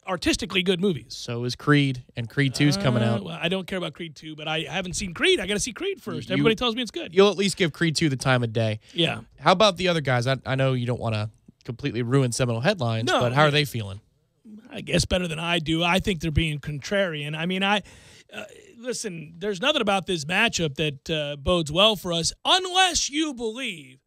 artistically good movies. So is Creed, and Creed 2's coming out. Well, I don't care about Creed 2, but I haven't seen Creed. I got to see Creed first. Everybody tells me it's good. You'll at least give Creed 2 the time of day. Yeah. How about the other guys? I know you don't want to completely ruin Seminole headlines, but how are they feeling? I guess better than I do. I think they're being contrarian. I mean, listen, there's nothing about this matchup that bodes well for us unless you believe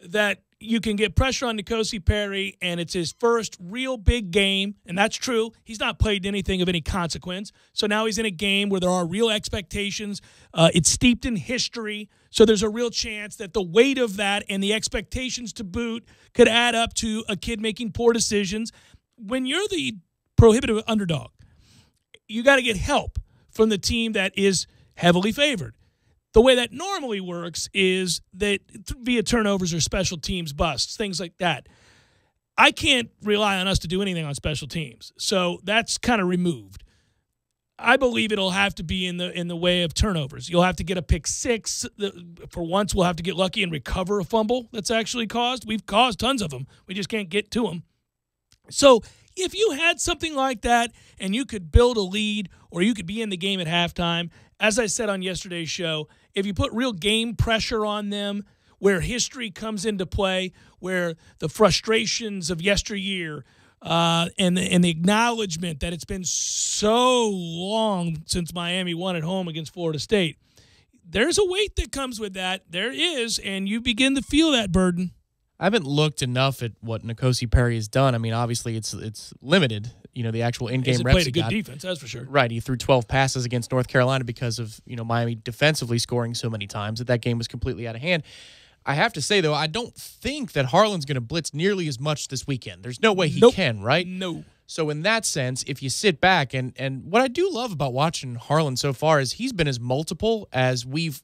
that you can get pressure on N'Kosi Perry and it's his first real big game, and that's true. He's not played anything of any consequence. So now he's in a game where there are real expectations. It's steeped in history, so there's a real chance that the weight of that and the expectations to boot could add up to a kid making poor decisions. When you're the prohibitive underdog, you got to get help from the team that is heavily favored. The way that normally works is that via turnovers or special teams busts, things like that. I can't rely on us to do anything on special teams, so that's kind of removed. I believe it'll have to be in the way of turnovers. You'll have to get a pick six. For once, we'll have to get lucky and recover a fumble that's actually caused. We've caused tons of them. We just can't get to them. So if you had something like that and you could build a lead or you could be in the game at halftime, as I said on yesterday's show, if you put real game pressure on them, where history comes into play, where the frustrations of yesteryear and the acknowledgement that it's been so long since Miami won at home against Florida State, there's a weight that comes with that. There is, and you begin to feel that burden. I haven't looked enough at what N'Kosi Perry has done. I mean, obviously it's limited, the actual in-game reps played a good defense, that's for sure. Right, he threw 12 passes against North Carolina because of, Miami defensively scoring so many times that game was completely out of hand. I have to say, though, I don't think that Harlan's going to blitz nearly as much this weekend. There's no way he can, right? No. So in that sense, if you sit back, and what I do love about watching Harlan so far is he's been as multiple as we've,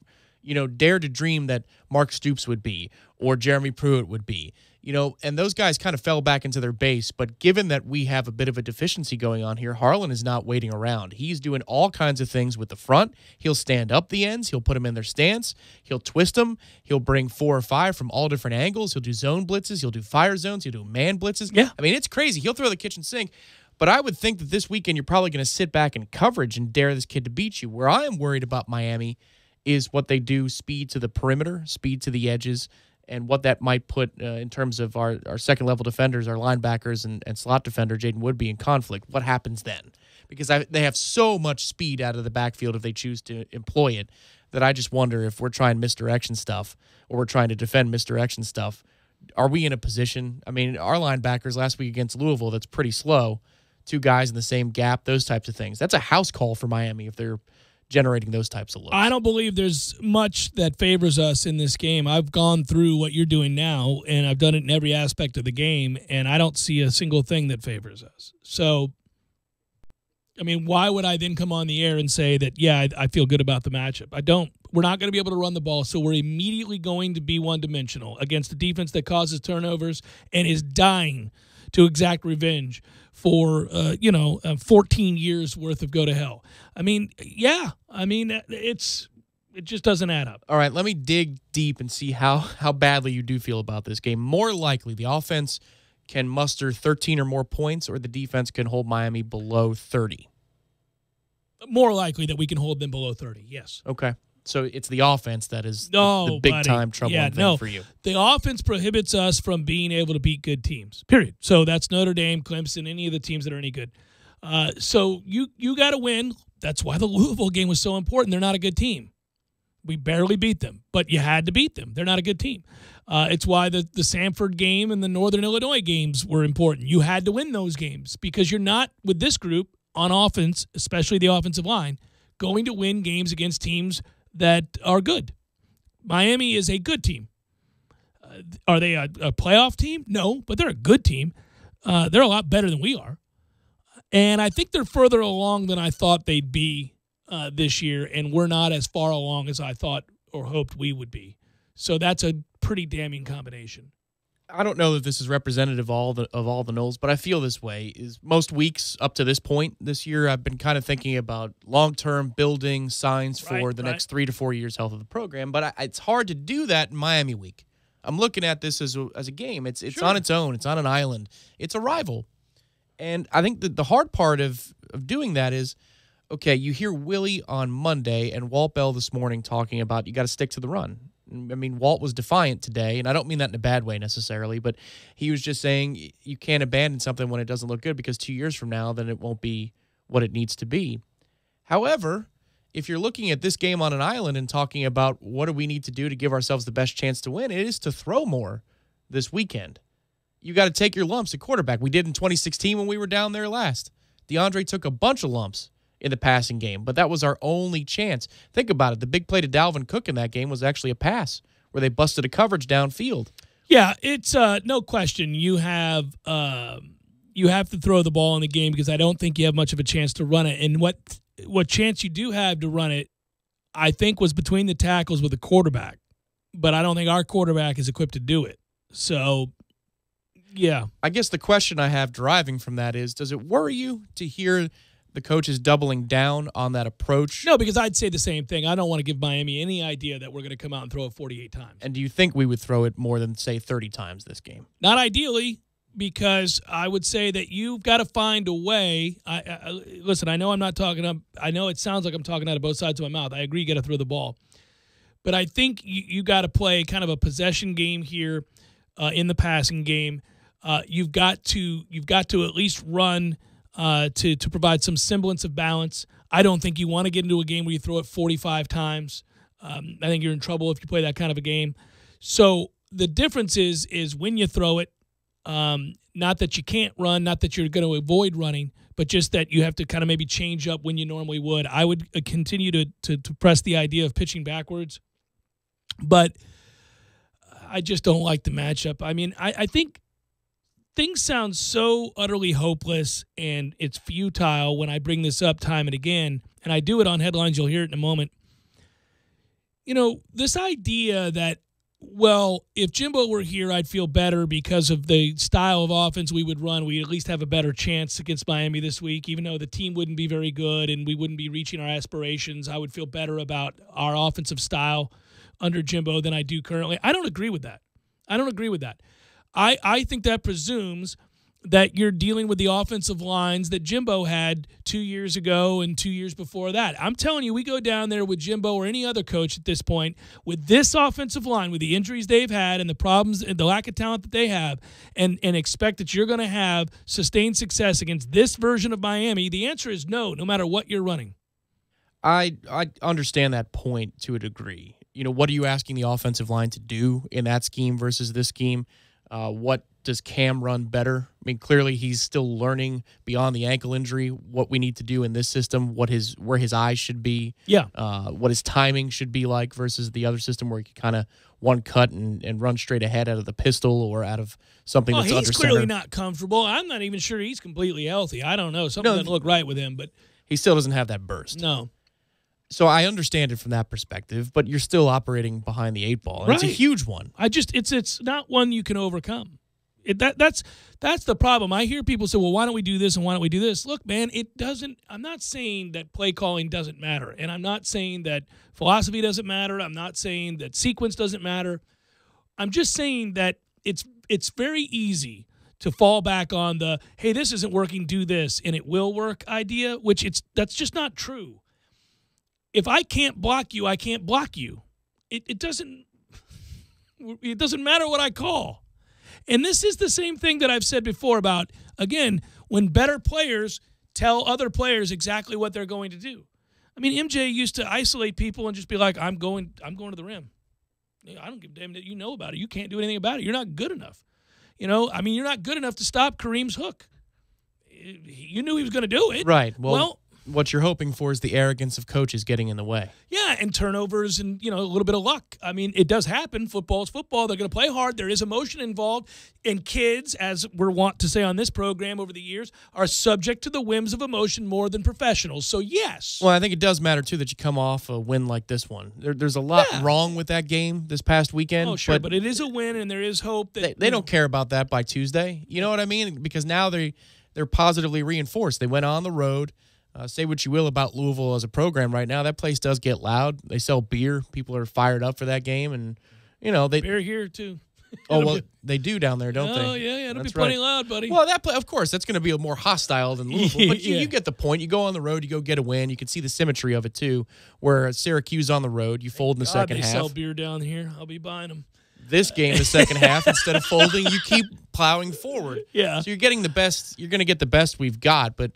dared to dream that Mark Stoops would be or Jeremy Pruitt would be. And those guys kind of fell back into their base. But given that we have a bit of a deficiency going on here, Harlan is not waiting around. He's doing all kinds of things with the front. He'll stand up the ends. He'll put them in their stance. He'll twist them. He'll bring 4 or 5 from all different angles. He'll do zone blitzes. He'll do fire zones. He'll do man blitzes. Yeah. I mean, it's crazy. He'll throw the kitchen sink. But I would think that this weekend you're probably going to sit back in coverage and dare this kid to beat you. Where I am worried about Miami is what they do speed to the perimeter, speed to the edges, and what that might put in terms of our second-level defenders, our linebackers, and slot defender, Jaden Woodby, in conflict. What happens then? Because they have so much speed out of the backfield if they choose to employ it that I just wonder if we're trying misdirection stuff or we're trying to defend misdirection stuff. Are we in a position? I mean, our linebackers last week against Louisville, that's pretty slow. 2 guys in the same gap, those types of things. That's a house call for Miami if they're generating those types of looks. I don't believe there's much that favors us in this game. I've gone through what you're doing now, and I've done it in every aspect of the game, and I don't see a single thing that favors us. So, I mean, why would I then come on the air and say that, yeah, I feel good about the matchup? I don't. We're not going to be able to run the ball, so we're immediately going to be one-dimensional against a defense that causes turnovers and is dying to exact revenge for 14 years worth of go to hell. I mean, yeah. I mean, it just doesn't add up. All right, let me dig deep and see how badly you do feel about this game. More likely, the offense can muster 13 or more points, or the defense can hold Miami below 30. More likely that we can hold them below 30. Yes. Okay. So it's the offense that is the big-time troubling thing for you. The offense prohibits us from being able to beat good teams, period. So that's Notre Dame, Clemson, any of the teams that are any good. So you got to win. That's why the Louisville game was so important. They're not a good team. We barely beat them, but you had to beat them. They're not a good team. It's why the Samford game and the Northern Illinois games were important. You had to win those games because you're not, with this group, on offense, especially the offensive line, going to win games against teams that are good. Miami is a good team. Are they a playoff team? No, but they're a good team. They're a lot better than we are. And I think they're further along than I thought they'd be this year, and we're not as far along as I thought or hoped we would be. So that's a pretty damning combination. I don't know that this is representative of all the Noles, but I feel this way. Is most weeks up to this point this year, I've been kind of thinking about long-term building signs for the next 3 to 4 years health of the program, but it's hard to do that in Miami week. I'm looking at this as a game. It's Sure. on its own. It's on an island. It's a rival. And I think that the hard part of doing that is, okay, you hear Willie on Monday and Walt Bell this morning talking about you got to stick to the run. I mean, Walt was defiant today, and I don't mean that in a bad way necessarily, but he was just saying you can't abandon something when it doesn't look good because 2 years from now, then it won't be what it needs to be. However, if you're looking at this game on an island and talking about what do we need to do to give ourselves the best chance to win, it is to throw more this weekend. You got to take your lumps at quarterback. We did in 2016 when we were down there last. DeAndre took a bunch of lumps in the passing game, but that was our only chance. Think about it. The big play to Dalvin Cook in that game was actually a pass where they busted a coverage downfield. Yeah, it's no question. You have to throw the ball in the game because I don't think you have much of a chance to run it. And what chance you do have to run it, I think, was between the tackles with the quarterback. But I don't think our quarterback is equipped to do it. So, yeah. I guess the question I have deriving from that is, does it worry you to hear the coach is doubling down on that approach? No, because I'd say the same thing. I don't want to give Miami any idea that we're going to come out and throw it 48 times. And do you think we would throw it more than, say, 30 times this game? Not ideally, because I would say that you've got to find a way. Listen, I know I'm not talking up. I know it sounds like I'm talking out of both sides of my mouth. I agree, you got to throw the ball. But I think you got to play kind of a possession game here in the passing game. You've got to at least run to provide some semblance of balance. I don't think you want to get into a game where you throw it 45 times. I think you're in trouble if you play that kind of a game. So the difference is when you throw it, not that you can't run, not that you're going to avoid running, but just that you have to kind of maybe change up when you normally would. I would continue to press the idea of pitching backwards, but I just don't like the matchup. I mean, I think things sound so utterly hopeless and it's futile when I bring this up time and again, and I do it on Headlines. You'll hear it in a moment. You know, this idea that, well, if Jimbo were here, I'd feel better because of the style of offense we would run. We'd at least have a better chance against Miami this week, even though the team wouldn't be very good and we wouldn't be reaching our aspirations. I would feel better about our offensive style under Jimbo than I do currently. I don't agree with that. I think that presumes that you're dealing with the offensive lines that Jimbo had 2 years ago and 2 years before that. I'm telling you, we go down there with Jimbo or any other coach at this point with this offensive line, with the injuries they've had and the problems and the lack of talent that they have, and expect that you're going to have sustained success against this version of Miami. The answer is no matter what you're running. I understand that point to a degree. You know, what are you asking the offensive line to do in that scheme versus this scheme? What does Cam run better? I mean, clearly he's still learning beyond the ankle injury what we need to do in this system, where his eyes should be, what his timing should be like versus the other system where he can kind of one cut and run straight ahead out of the pistol or out of something that's under center. He's clearly not comfortable. I'm not even sure he's completely healthy. I don't know. Something doesn't look right with him, but he still doesn't have that burst. No. So I understand it from that perspective, but you're still operating behind the eight ball. And It's a huge one. It's not one you can overcome. That's the problem. I hear people say, well, why don't we do this and why don't we do this? Look, man, I'm not saying that play calling doesn't matter, and I'm not saying that philosophy doesn't matter. I'm not saying that sequence doesn't matter. I'm just saying that it's very easy to fall back on the, hey, this isn't working, do this, and it will work idea, which that's just not true. If I can't block you, I can't block you. It doesn't matter what I call. And this is the same thing that I've said before about, again, when better players tell other players exactly what they're going to do. I mean, MJ used to isolate people and just be like, I'm going to the rim. I don't give a damn that you know about it. You can't do anything about it. You're not good enough. You know, I mean, you're not good enough to stop Kareem's hook. You knew he was going to do it. Right. Well, what you're hoping for is the arrogance of coaches getting in the way. Yeah, and turnovers and, a little bit of luck. I mean, it does happen. Football's football. They're going to play hard. There is emotion involved. And kids, as we're wont to say on this program over the years, are subject to the whims of emotion more than professionals. So, yes. Well, I think it does matter, too, that you come off a win like this one. There's a lot wrong with that game this past weekend. Oh, sure, but it is a win, and there is hope that they don't care about that by Tuesday. You know what I mean? Because now they're positively reinforced. They went on the road. Say what you will about Louisville as a program right now. That place does get loud. They sell beer. People are fired up for that game. And, they... Beer here, too. Oh, well, they do down there, don't they? Oh, yeah. It'll be plenty loud, buddy. Well, of course, that's going to be more hostile than Louisville. But you get the point. You go on the road, you go get a win. You can see the symmetry of it, too, where Syracuse on the road, you fold in the second half. They sell beer down here. I'll be buying them. This game, the second half, instead of folding, you keep plowing forward. Yeah. So you're getting the best. You're going to get the best we've got. But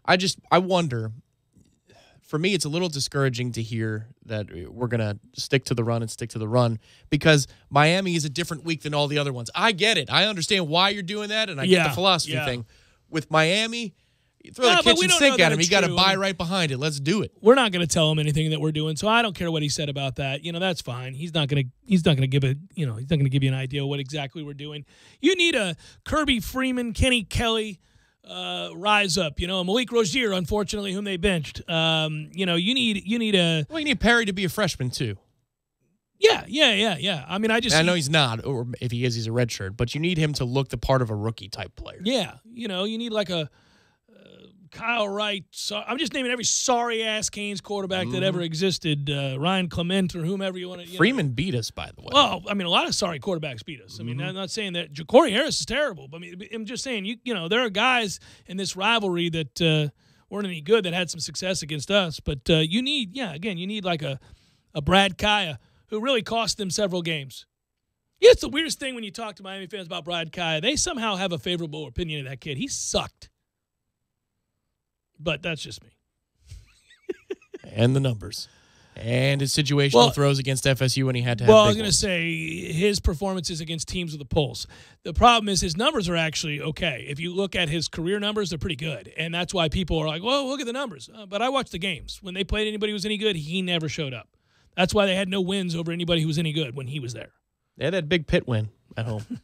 I wonder... For me, it's a little discouraging to hear that we're going to stick to the run because Miami is a different week than all the other ones. I get it. I understand why you're doing that, and I get the philosophy thing. With Miami, you throw the kitchen sink at him. You got to buy right behind it. Let's do it. We're not going to tell him anything that we're doing, so I don't care what he said about that. That's fine. He's not going to give he's not going to give you an idea of what exactly we're doing. You need a Kirby Freeman, Kenny Kelly rise up, Malik Rozier, unfortunately, whom they benched. You need Perry to be a freshman too. Yeah. I mean, I know he's not, or if he is, he's a redshirt. But you need him to look the part of a rookie type player. Yeah, you need like a Kyle Wright. So I'm just naming every sorry-ass Canes quarterback that ever existed. Ryan Clement or whomever you want to. Freeman beat us, by the way. Well, I mean, a lot of sorry quarterbacks beat us. I mean, I'm not saying that Ja'Cory Harris is terrible. But I mean, I'm just saying, you know, there are guys in this rivalry that weren't any good that had some success against us. But you need like a Brad Kaya who really cost them several games. Yeah, it's the weirdest thing when you talk to Miami fans about Brad Kaya. They somehow have a favorable opinion of that kid. He sucked. But that's just me. And the numbers. And his situational throws against FSU when he had to have I was going to say his performances against teams with a pulse. The problem is his numbers are actually okay. If you look at his career numbers, they're pretty good. And that's why people are like, well, look at the numbers. But I watched the games. When they played anybody who was any good, he never showed up. That's why they had no wins over anybody who was any good when he was there. They had that big Pitt win at home.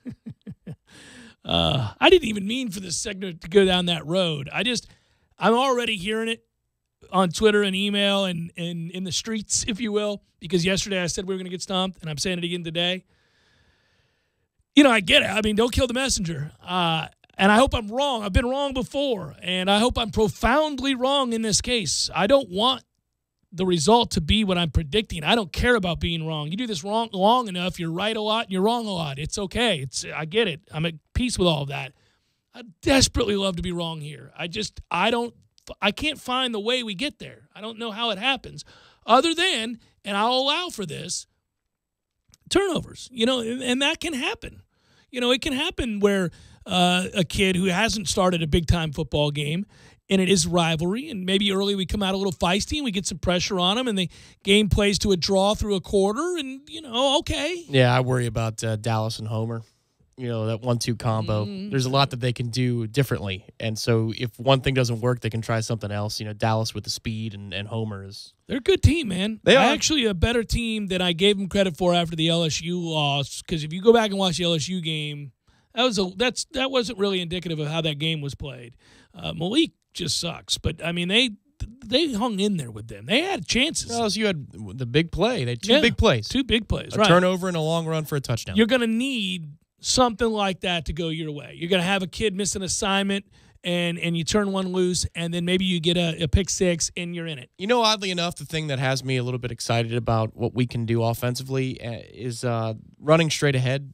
I didn't even mean for this segment to go down that road. I'm already hearing it on Twitter and email and in the streets, if you will, because yesterday I said we were going to get stomped, and I'm saying it again today. You know, I get it. I mean, don't kill the messenger. And I hope I'm wrong. I've been wrong before, and I hope I'm profoundly wrong in this case. I don't want the result to be what I'm predicting. I don't care about being wrong. You do this wrong long enough, you're right a lot and you're wrong a lot. It's okay. I get it. I'm at peace with all of that. I desperately love to be wrong here. I can't find the way we get there. I don't know how it happens other than, and I'll allow for this, turnovers, you know, and that can happen. You know, it can happen where a kid who hasn't started a big-time football game, and it is rivalry, and maybe early we come out a little feisty and we get some pressure on them, and the game plays to a draw through a quarter, and, you know, okay. Yeah, I worry about Dallas and Homer. You know, that 1-2 combo. There's a lot that they can do differently. And so if one thing doesn't work, they can try something else. You know, Dallas with the speed and Homer is... They're a good team, man. They are. Actually a better team than I gave them credit for after the LSU loss. Because if you go back and watch the LSU game, that wasn't really indicative of how that game was played. Malik just sucks. But, I mean, they hung in there with them. They had chances. LSU had the big play. They had two big plays. Two big plays, a turnover and a long run for a touchdown. You're going to need something like that to go your way. You're going to have a kid miss an assignment, and you turn one loose, and then maybe you get a pick six, and you're in it. You know, oddly enough, the thing that has me a little bit excited about what we can do offensively is running straight ahead.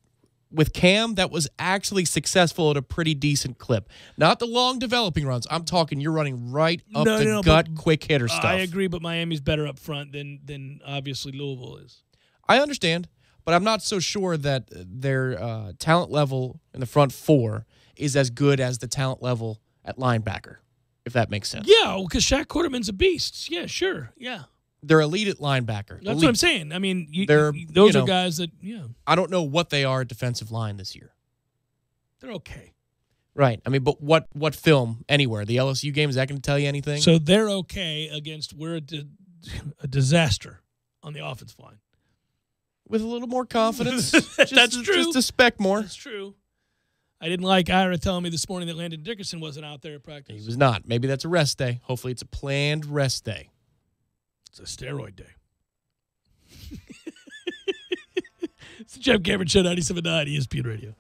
With Cam, that was actually successful at a pretty decent clip. Not the long developing runs. I'm talking you're running right up the gut, quick hitter stuff. I agree, but Miami's better up front than obviously Louisville is. I understand. But I'm not so sure that their talent level in the front four is as good as the talent level at linebacker, if that makes sense. Yeah, because Shaq Quarterman's a beast. Yeah, sure. Yeah. They're elite at linebacker. That's what I'm saying. I mean, those are guys that, I don't know what they are at defensive line this year. They're okay. Right. I mean, but what film anywhere? The LSU game, is that going to tell you anything? So they're okay against we're a disaster on the offensive line. With a little more confidence. That's true. Just a speck more. That's true. I didn't like Ira telling me this morning that Landon Dickerson wasn't out there at practice. He was not. Maybe that's a rest day. Hopefully it's a planned rest day. It's a steroid day. It's the Jeff Cameron Show, 97.9 ESPN Radio.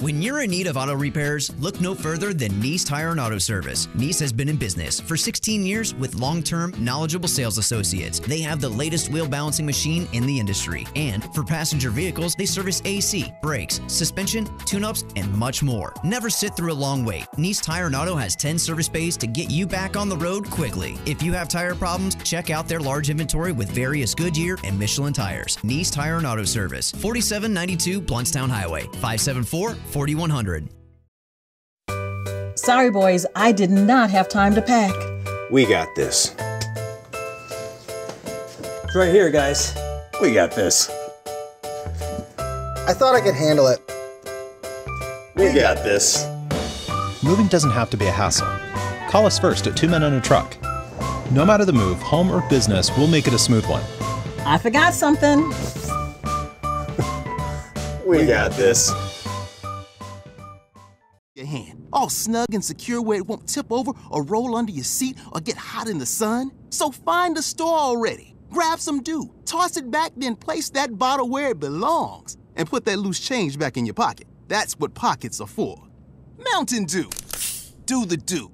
When you're in need of auto repairs, look no further than Nice Tire and Auto Service. Nice has been in business for 16 years with long-term, knowledgeable sales associates. They have the latest wheel balancing machine in the industry. And for passenger vehicles, they service AC, brakes, suspension, tune-ups, and much more. Never sit through a long wait. Nice Tire and Auto has 10 service bays to get you back on the road quickly. If you have tire problems, check out their large inventory with various Goodyear and Michelin tires. Nice Tire and Auto Service, 4792 Bluntstown Highway, 574-4100. Sorry, boys, I did not have time to pack. We got this. It's right here, guys. We got this. I thought I could handle it. We got this. Moving doesn't have to be a hassle. Call us first at 2 Men and a Truck. No matter the move, home or business, we'll make it a smooth one. I forgot something. We got this. Your hand, all snug and secure where it won't tip over or roll under your seat or get hot in the sun. So find a store already. Grab some Dew, toss it back, then place that bottle where it belongs. And put that loose change back in your pocket. That's what pockets are for. Mountain Dew. Do the do.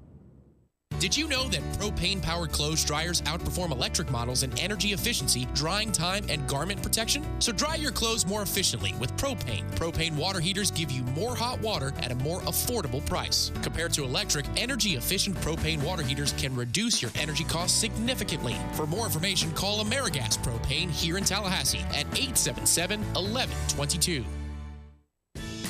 Did you know that propane-powered clothes dryers outperform electric models in energy efficiency, drying time, and garment protection? So dry your clothes more efficiently with propane. Propane water heaters give you more hot water at a more affordable price. Compared to electric, energy-efficient propane water heaters can reduce your energy costs significantly. For more information, call AmeriGas Propane here in Tallahassee at 877-1122.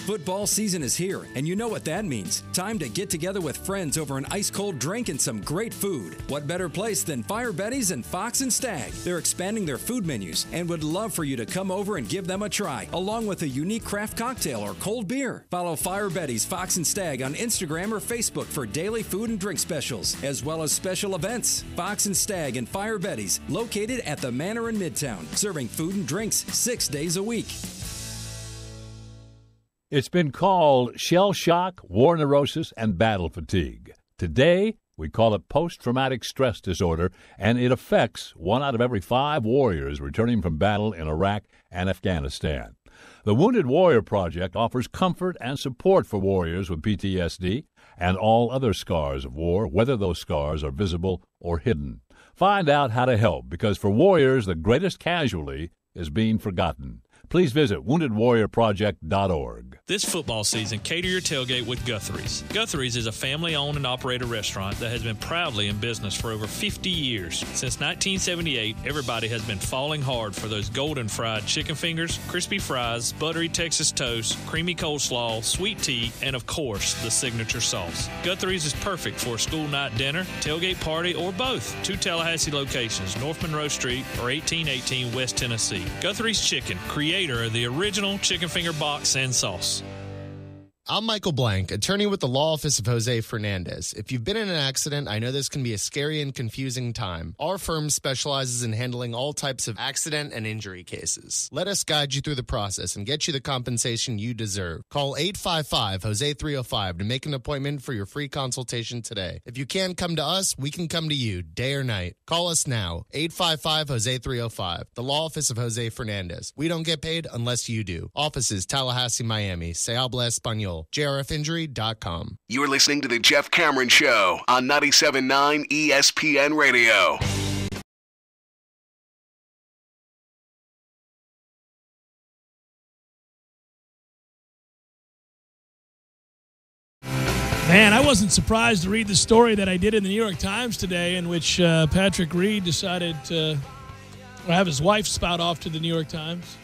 Football season is here, and you know what that means. Time to get together with friends over an ice-cold drink and some great food. What better place than Fire Betty's and Fox and Stag? They're expanding their food menus and would love for you to come over and give them a try, along with a unique craft cocktail or cold beer. Follow Fire Betty's, Fox and Stag on Instagram or Facebook for daily food and drink specials, as well as special events. Fox and Stag and Fire Betty's, located at the Manor in Midtown, serving food and drinks 6 days a week. It's been called shell shock, war neurosis, and battle fatigue. Today, we call it post-traumatic stress disorder, and it affects 1 out of every 5 warriors returning from battle in Iraq and Afghanistan. The Wounded Warrior Project offers comfort and support for warriors with PTSD and all other scars of war, whether those scars are visible or hidden. Find out how to help, because for warriors, the greatest casualty is being forgotten. Please visit woundedwarriorproject.org. This football season, cater your tailgate with Guthrie's. Guthrie's is a family-owned and operated restaurant that has been proudly in business for over 50 years. Since 1978, everybody has been falling hard for those golden fried chicken fingers, crispy fries, buttery Texas toast, creamy coleslaw, sweet tea, and of course, the signature sauce. Guthrie's is perfect for a school night dinner, tailgate party, or both. 2 Tallahassee locations, North Monroe Street or 1818 West Tennessee. Guthrie's Chicken, creator of the original chicken finger box and sauce. I'm Michael Blank, attorney with the law office of Jose Fernandez. If you've been in an accident, I know this can be a scary and confusing time. Our firm specializes in handling all types of accident and injury cases. Let us guide you through the process and get you the compensation you deserve. Call 855-HOSE-305 to make an appointment for your free consultation today. If you can't come to us, we can come to you, day or night. Call us now, 855-HOSE-305, the law office of Jose Fernandez. We don't get paid unless you do. Offices, Tallahassee, Miami. Se habla español. JRFinjury.com. You're listening to The Jeff Cameron Show on 97.9 ESPN Radio. Man, I wasn't surprised to read the story that I did in the New York Times today, in which Patrick Reed decided to have his wife spout off to the New York Times.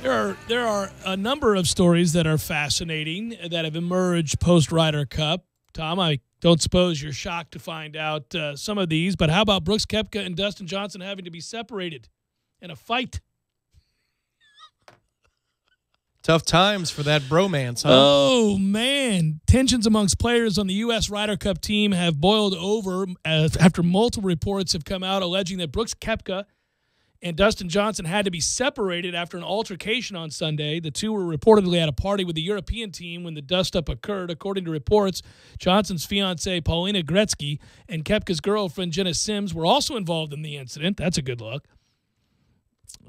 There are a number of stories that are fascinating that have emerged post-Ryder Cup. Tom, I don't suppose you're shocked to find out some of these, but how about Brooks Koepka and Dustin Johnson having to be separated in a fight? Tough times for that bromance, huh? Oh, man. Tensions amongst players on the U.S. Ryder Cup team have boiled over after multiple reports have come out alleging that Brooks Koepka and Dustin Johnson had to be separated after an altercation on Sunday. The two were reportedly at a party with the European team when the dust-up occurred. According to reports, Johnson's fiancée, Paulina Gretzky, and Koepka's girlfriend, Jenna Sims, were also involved in the incident. That's a good look.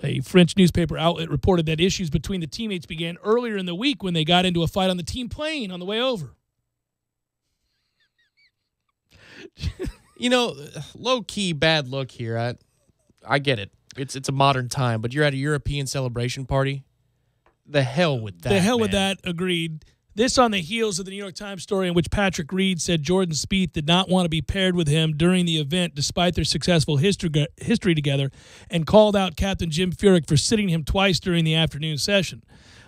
A French newspaper outlet reported that issues between the teammates began earlier in the week when they got into a fight on the team plane on the way over. You know, low-key bad look here. I get it. It's a modern time, but you're at a European celebration party. The hell with that. The hell with that, agreed. This on the heels of the New York Times story in which Patrick Reed said Jordan Spieth did not want to be paired with him during the event despite their successful history together, and called out Captain Jim Furyk for sitting him twice during the afternoon session.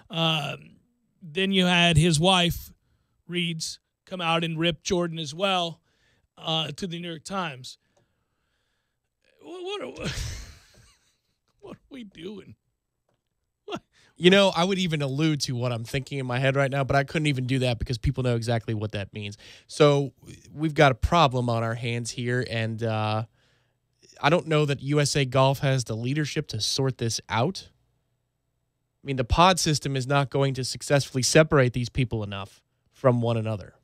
Then you had his wife, Reed's, come out and rip Jordan as well to the New York Times. What are we doing? You know, I would even allude to what I'm thinking in my head right now, but I couldn't even do that because people know exactly what that means. So we've got a problem on our hands here, and I don't know that USA Golf has the leadership to sort this out. I mean, the pod system is not going to successfully separate these people enough from one another.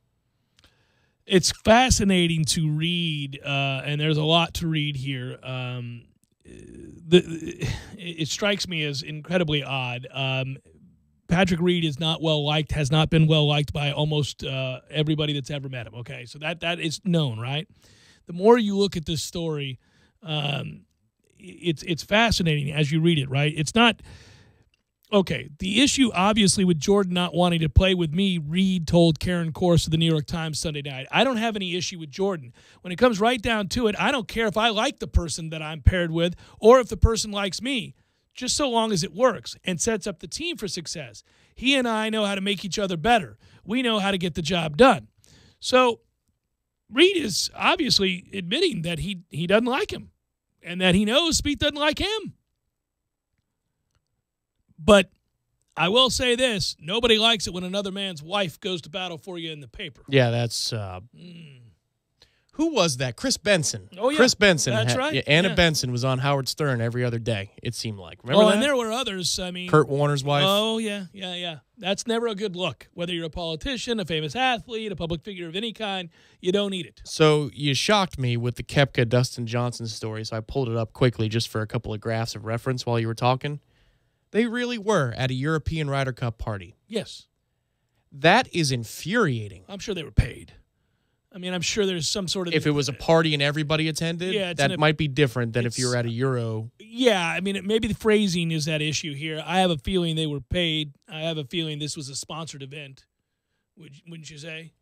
It's fascinating to read, and there's a lot to read here. It strikes me as incredibly odd. Patrick Reed is not well liked, has not been well liked by almost everybody that's ever met him. Okay, so that is known, right? The more you look at this story, it's fascinating as you read it, right? It's not. Okay, the issue, obviously, with Jordan not wanting to play with me, Reed told Karen Korse of the New York Times Sunday night. I don't have any issue with Jordan. When it comes right down to it, I don't care if I like the person that I'm paired with or if the person likes me, just so long as it works and sets up the team for success. He and I know how to make each other better. We know how to get the job done. So Reed is obviously admitting that he doesn't like him and that he knows Spieth doesn't like him. But I will say this, nobody likes it when another man's wife goes to battle for you in the paper. Yeah, that's who was that? Chris Benson. Oh, yeah. Chris Benson. That's right. Yeah, Anna Yeah. Benson was on Howard Stern every other day, it seemed like. Remember that? And there were others. I mean, Kurt Warner's wife. Oh, yeah. That's never a good look. Whether you're a politician, a famous athlete, a public figure of any kind, you don't need it. So you shocked me with the Koepka Dustin Johnson story, so I pulled it up quickly just for a couple of graphs of reference while you were talking. They really were at a European Ryder Cup party. Yes. That is infuriating. I'm sure they were paid. I mean, I'm sure there's some sort of... If it was a party and everybody attended, Yeah, that might be different than if you were at a Euro. Yeah, I mean, maybe the phrasing is that issue here. I have a feeling they were paid. I have a feeling this was a sponsored event. Wouldn't you say?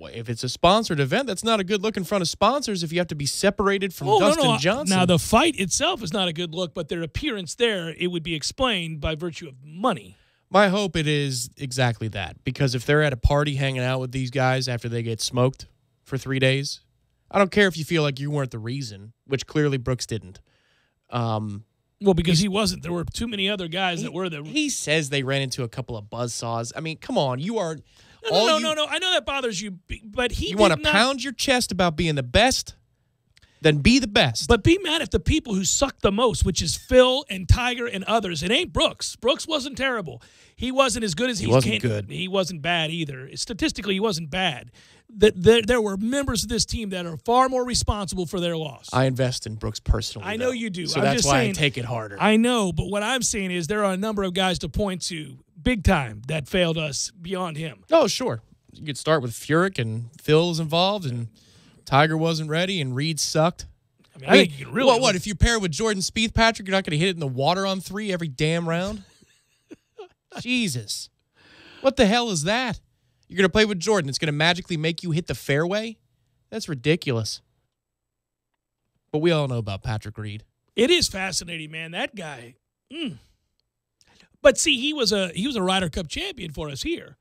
If it's a sponsored event, that's not a good look in front of sponsors if you have to be separated from Dustin Johnson. Now, the fight itself is not a good look, but their appearance there, it would be explained by virtue of money. My hope it is exactly that, because if they're at a party hanging out with these guys after they get smoked for 3 days, I don't care if you feel like you weren't the reason, which clearly Brooks didn't. Well, because he wasn't. There were too many other guys that were there. He says they ran into a couple of buzzsaws. I mean, come on. You are... No. I know that bothers you, but You want to pound your chest about being the best? Then be the best. But be mad at the people who suck the most, which is Phil and Tiger and others. It ain't Brooks. Brooks wasn't terrible. He wasn't as good as he wasn't good. He wasn't bad either. Statistically, he wasn't bad. There were members of this team that are far more responsible for their loss. I invest in Brooks personally. I know you do. So I'm that's just why saying, I take it harder. I know, but what I'm saying is there are a number of guys to point to big time that failed us beyond him. Oh, sure. You could start with Furyk and Phil's involved, and Tiger wasn't ready, and Reed sucked. I think you can really what if you pair with Jordan Spieth, Patrick, you're not going to hit it in the water on 3 every damn round? Jesus. What the hell is that? You're going to play with Jordan. It's going to magically make you hit the fairway? That's ridiculous. But we all know about Patrick Reed. It is fascinating, man. That guy. But see, he was a Ryder Cup champion for us here.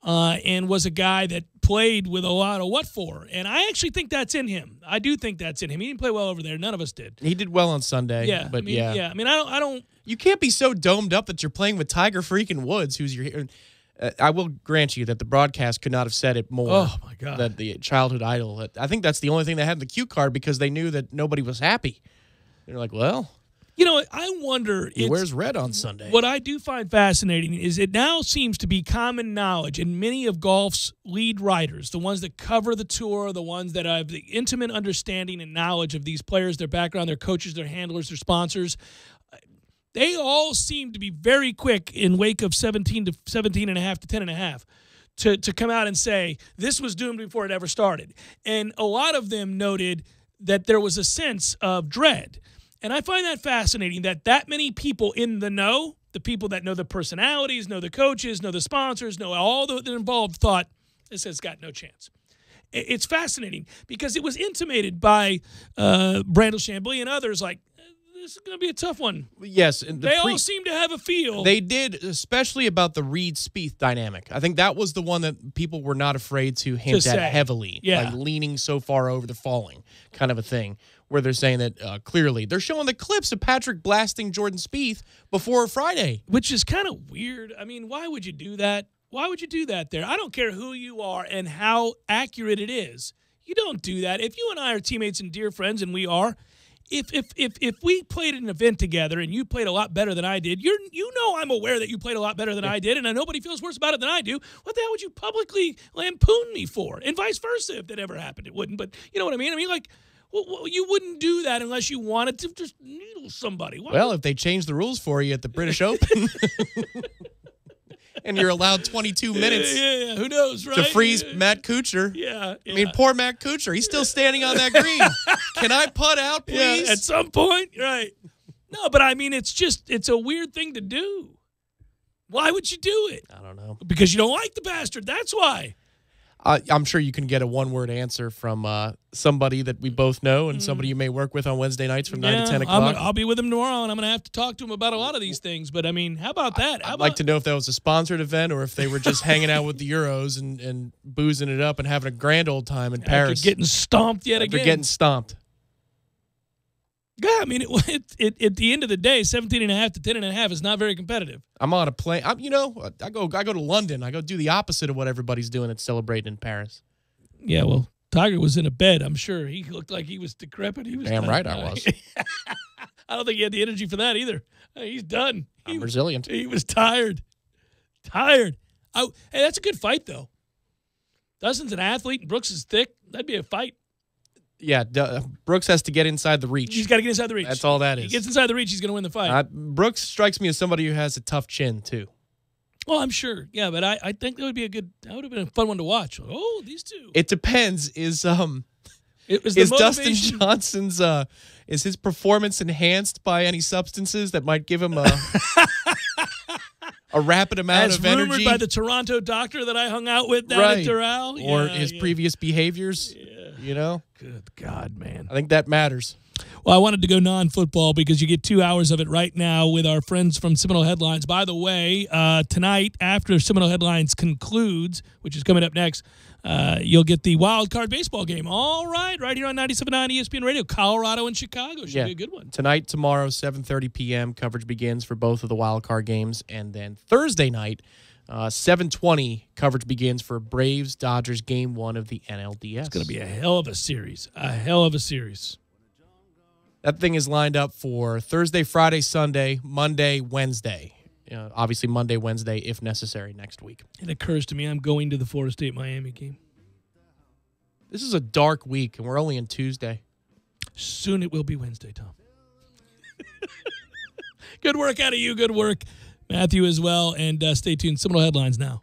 And was a guy that played with a lot of what for. And I actually think that's in him. I do think that's in him. He didn't play well over there. None of us did. He did well on Sunday. Yeah. But I mean, I don't. You can't be so domed up that you're playing with Tiger freaking Woods, who's your. I will grant you that the broadcast could not have said it more. Oh, my God. That the childhood idol. I think that's the only thing they had in the cue card because they knew that nobody was happy. They're like, well. You know, I wonder. He wears red on Sunday. What I do find fascinating is it now seems to be common knowledge in many of golf's lead writers, the ones that cover the tour, the ones that have the intimate understanding and knowledge of these players, their background, their coaches, their handlers, their sponsors. They all seem to be very quick in wake of 17 to 17.5 to 10.5 to come out and say this was doomed before it ever started. And a lot of them noted that there was a sense of dread. And I find that fascinating that many people in the know, the people that know the personalities, know the coaches, know the sponsors, know all that involved, thought this has got no chance. It's fascinating because it was intimated by Brandel Chambly and others like this is going to be a tough one. Yes. And They all seem to have a feel. They did, especially about the Reed-Spieth dynamic. I think that was the one that people were not afraid to hint at heavily. Yeah. Like leaning so far over the falling kind of a thing, where they're saying that clearly. They're showing the clips of Patrick blasting Jordan Spieth before Friday. Which is kind of weird. I mean, why would you do that? Why would you do that there? I don't care who you are and how accurate it is. You don't do that. If you and I are teammates and dear friends, and we are, if we played an event together and you played a lot better than I did, you know I'm aware that you played a lot better than I did, and nobody feels worse about it than I do. What the hell would you publicly lampoon me for? And vice versa, if that ever happened, it wouldn't. But you know what I mean? I mean, like, well, you wouldn't do that unless you wanted to just needle somebody. Well, if they change the rules for you at the British Open. And you're allowed 22 minutes yeah, who knows, right? to freeze Matt Kuchar. Yeah. I mean, poor Matt Kuchar. He's still standing on that green. Can I putt out, please? Yeah, at some point, right. No, but I mean, it's a weird thing to do. Why would you do it? I don't know. Because you don't like the bastard. That's why. I'm sure you can get a one-word answer from somebody that we both know and somebody you may work with on Wednesday nights from 9 to 10 o'clock. I'll be with him tomorrow, and I'm going to have to talk to him about a lot of these things. But, I mean, how about that? I'd like to know if that was a sponsored event or if they were just hanging out with the Euros and boozing it up and having a grand old time in Paris. After getting stomped yet again. After getting stomped. Yeah, I mean, at the end of the day, 17.5 to 10.5 is not very competitive. I'm on a plane. I go to London. I go do the opposite of what everybody's doing that's celebrating in Paris. Yeah, well, Tiger was in a bed. I'm sure he looked like he was decrepit. He was damn done. right I was. I don't think he had the energy for that either. He's done. I'm resilient. He was tired. Hey, that's a good fight though. Dustin's an athlete and Brooks is thick. That'd be a fight. Yeah, Brooks has to get inside the reach. He's got to get inside the reach. That's all that is. He gets inside the reach, he's going to win the fight. Brooks strikes me as somebody who has a tough chin, too. Well, I'm sure. Yeah, but I think that would have been a fun one to watch. Oh, these two. It depends. Is Dustin Johnson's is his performance enhanced by any substances that might give him a rapid amount of energy? As rumored by the Toronto doctor that I hung out with down at Doral. Or his previous behaviors. Yeah. You know? Good God, man. I think that matters. Well, I wanted to go non-football because you get 2 hours of it right now with our friends from Seminole Headlines. By the way, tonight, after Seminole Headlines concludes, which is coming up next, you'll get the wild card baseball game. All right here on 97.9 ESPN Radio. Colorado and Chicago should be a good one. Tonight, tomorrow, 7:30 p.m., coverage begins for both of the wild card games. And then Thursday night, 7:20 coverage begins for Braves-Dodgers Game 1 of the NLDS. It's going to be a hell of a series. A hell of a series. That thing is lined up for Thursday, Friday, Sunday, Monday, Wednesday. Obviously Monday, Wednesday, if necessary, next week. It occurs to me I'm going to the Florida State-Miami game. This is a dark week, and we're only in Tuesday. Soon it will be Wednesday, Tom. Good work out of you. Good work, Matthew, as well. And stay tuned. Seminole Headlines now.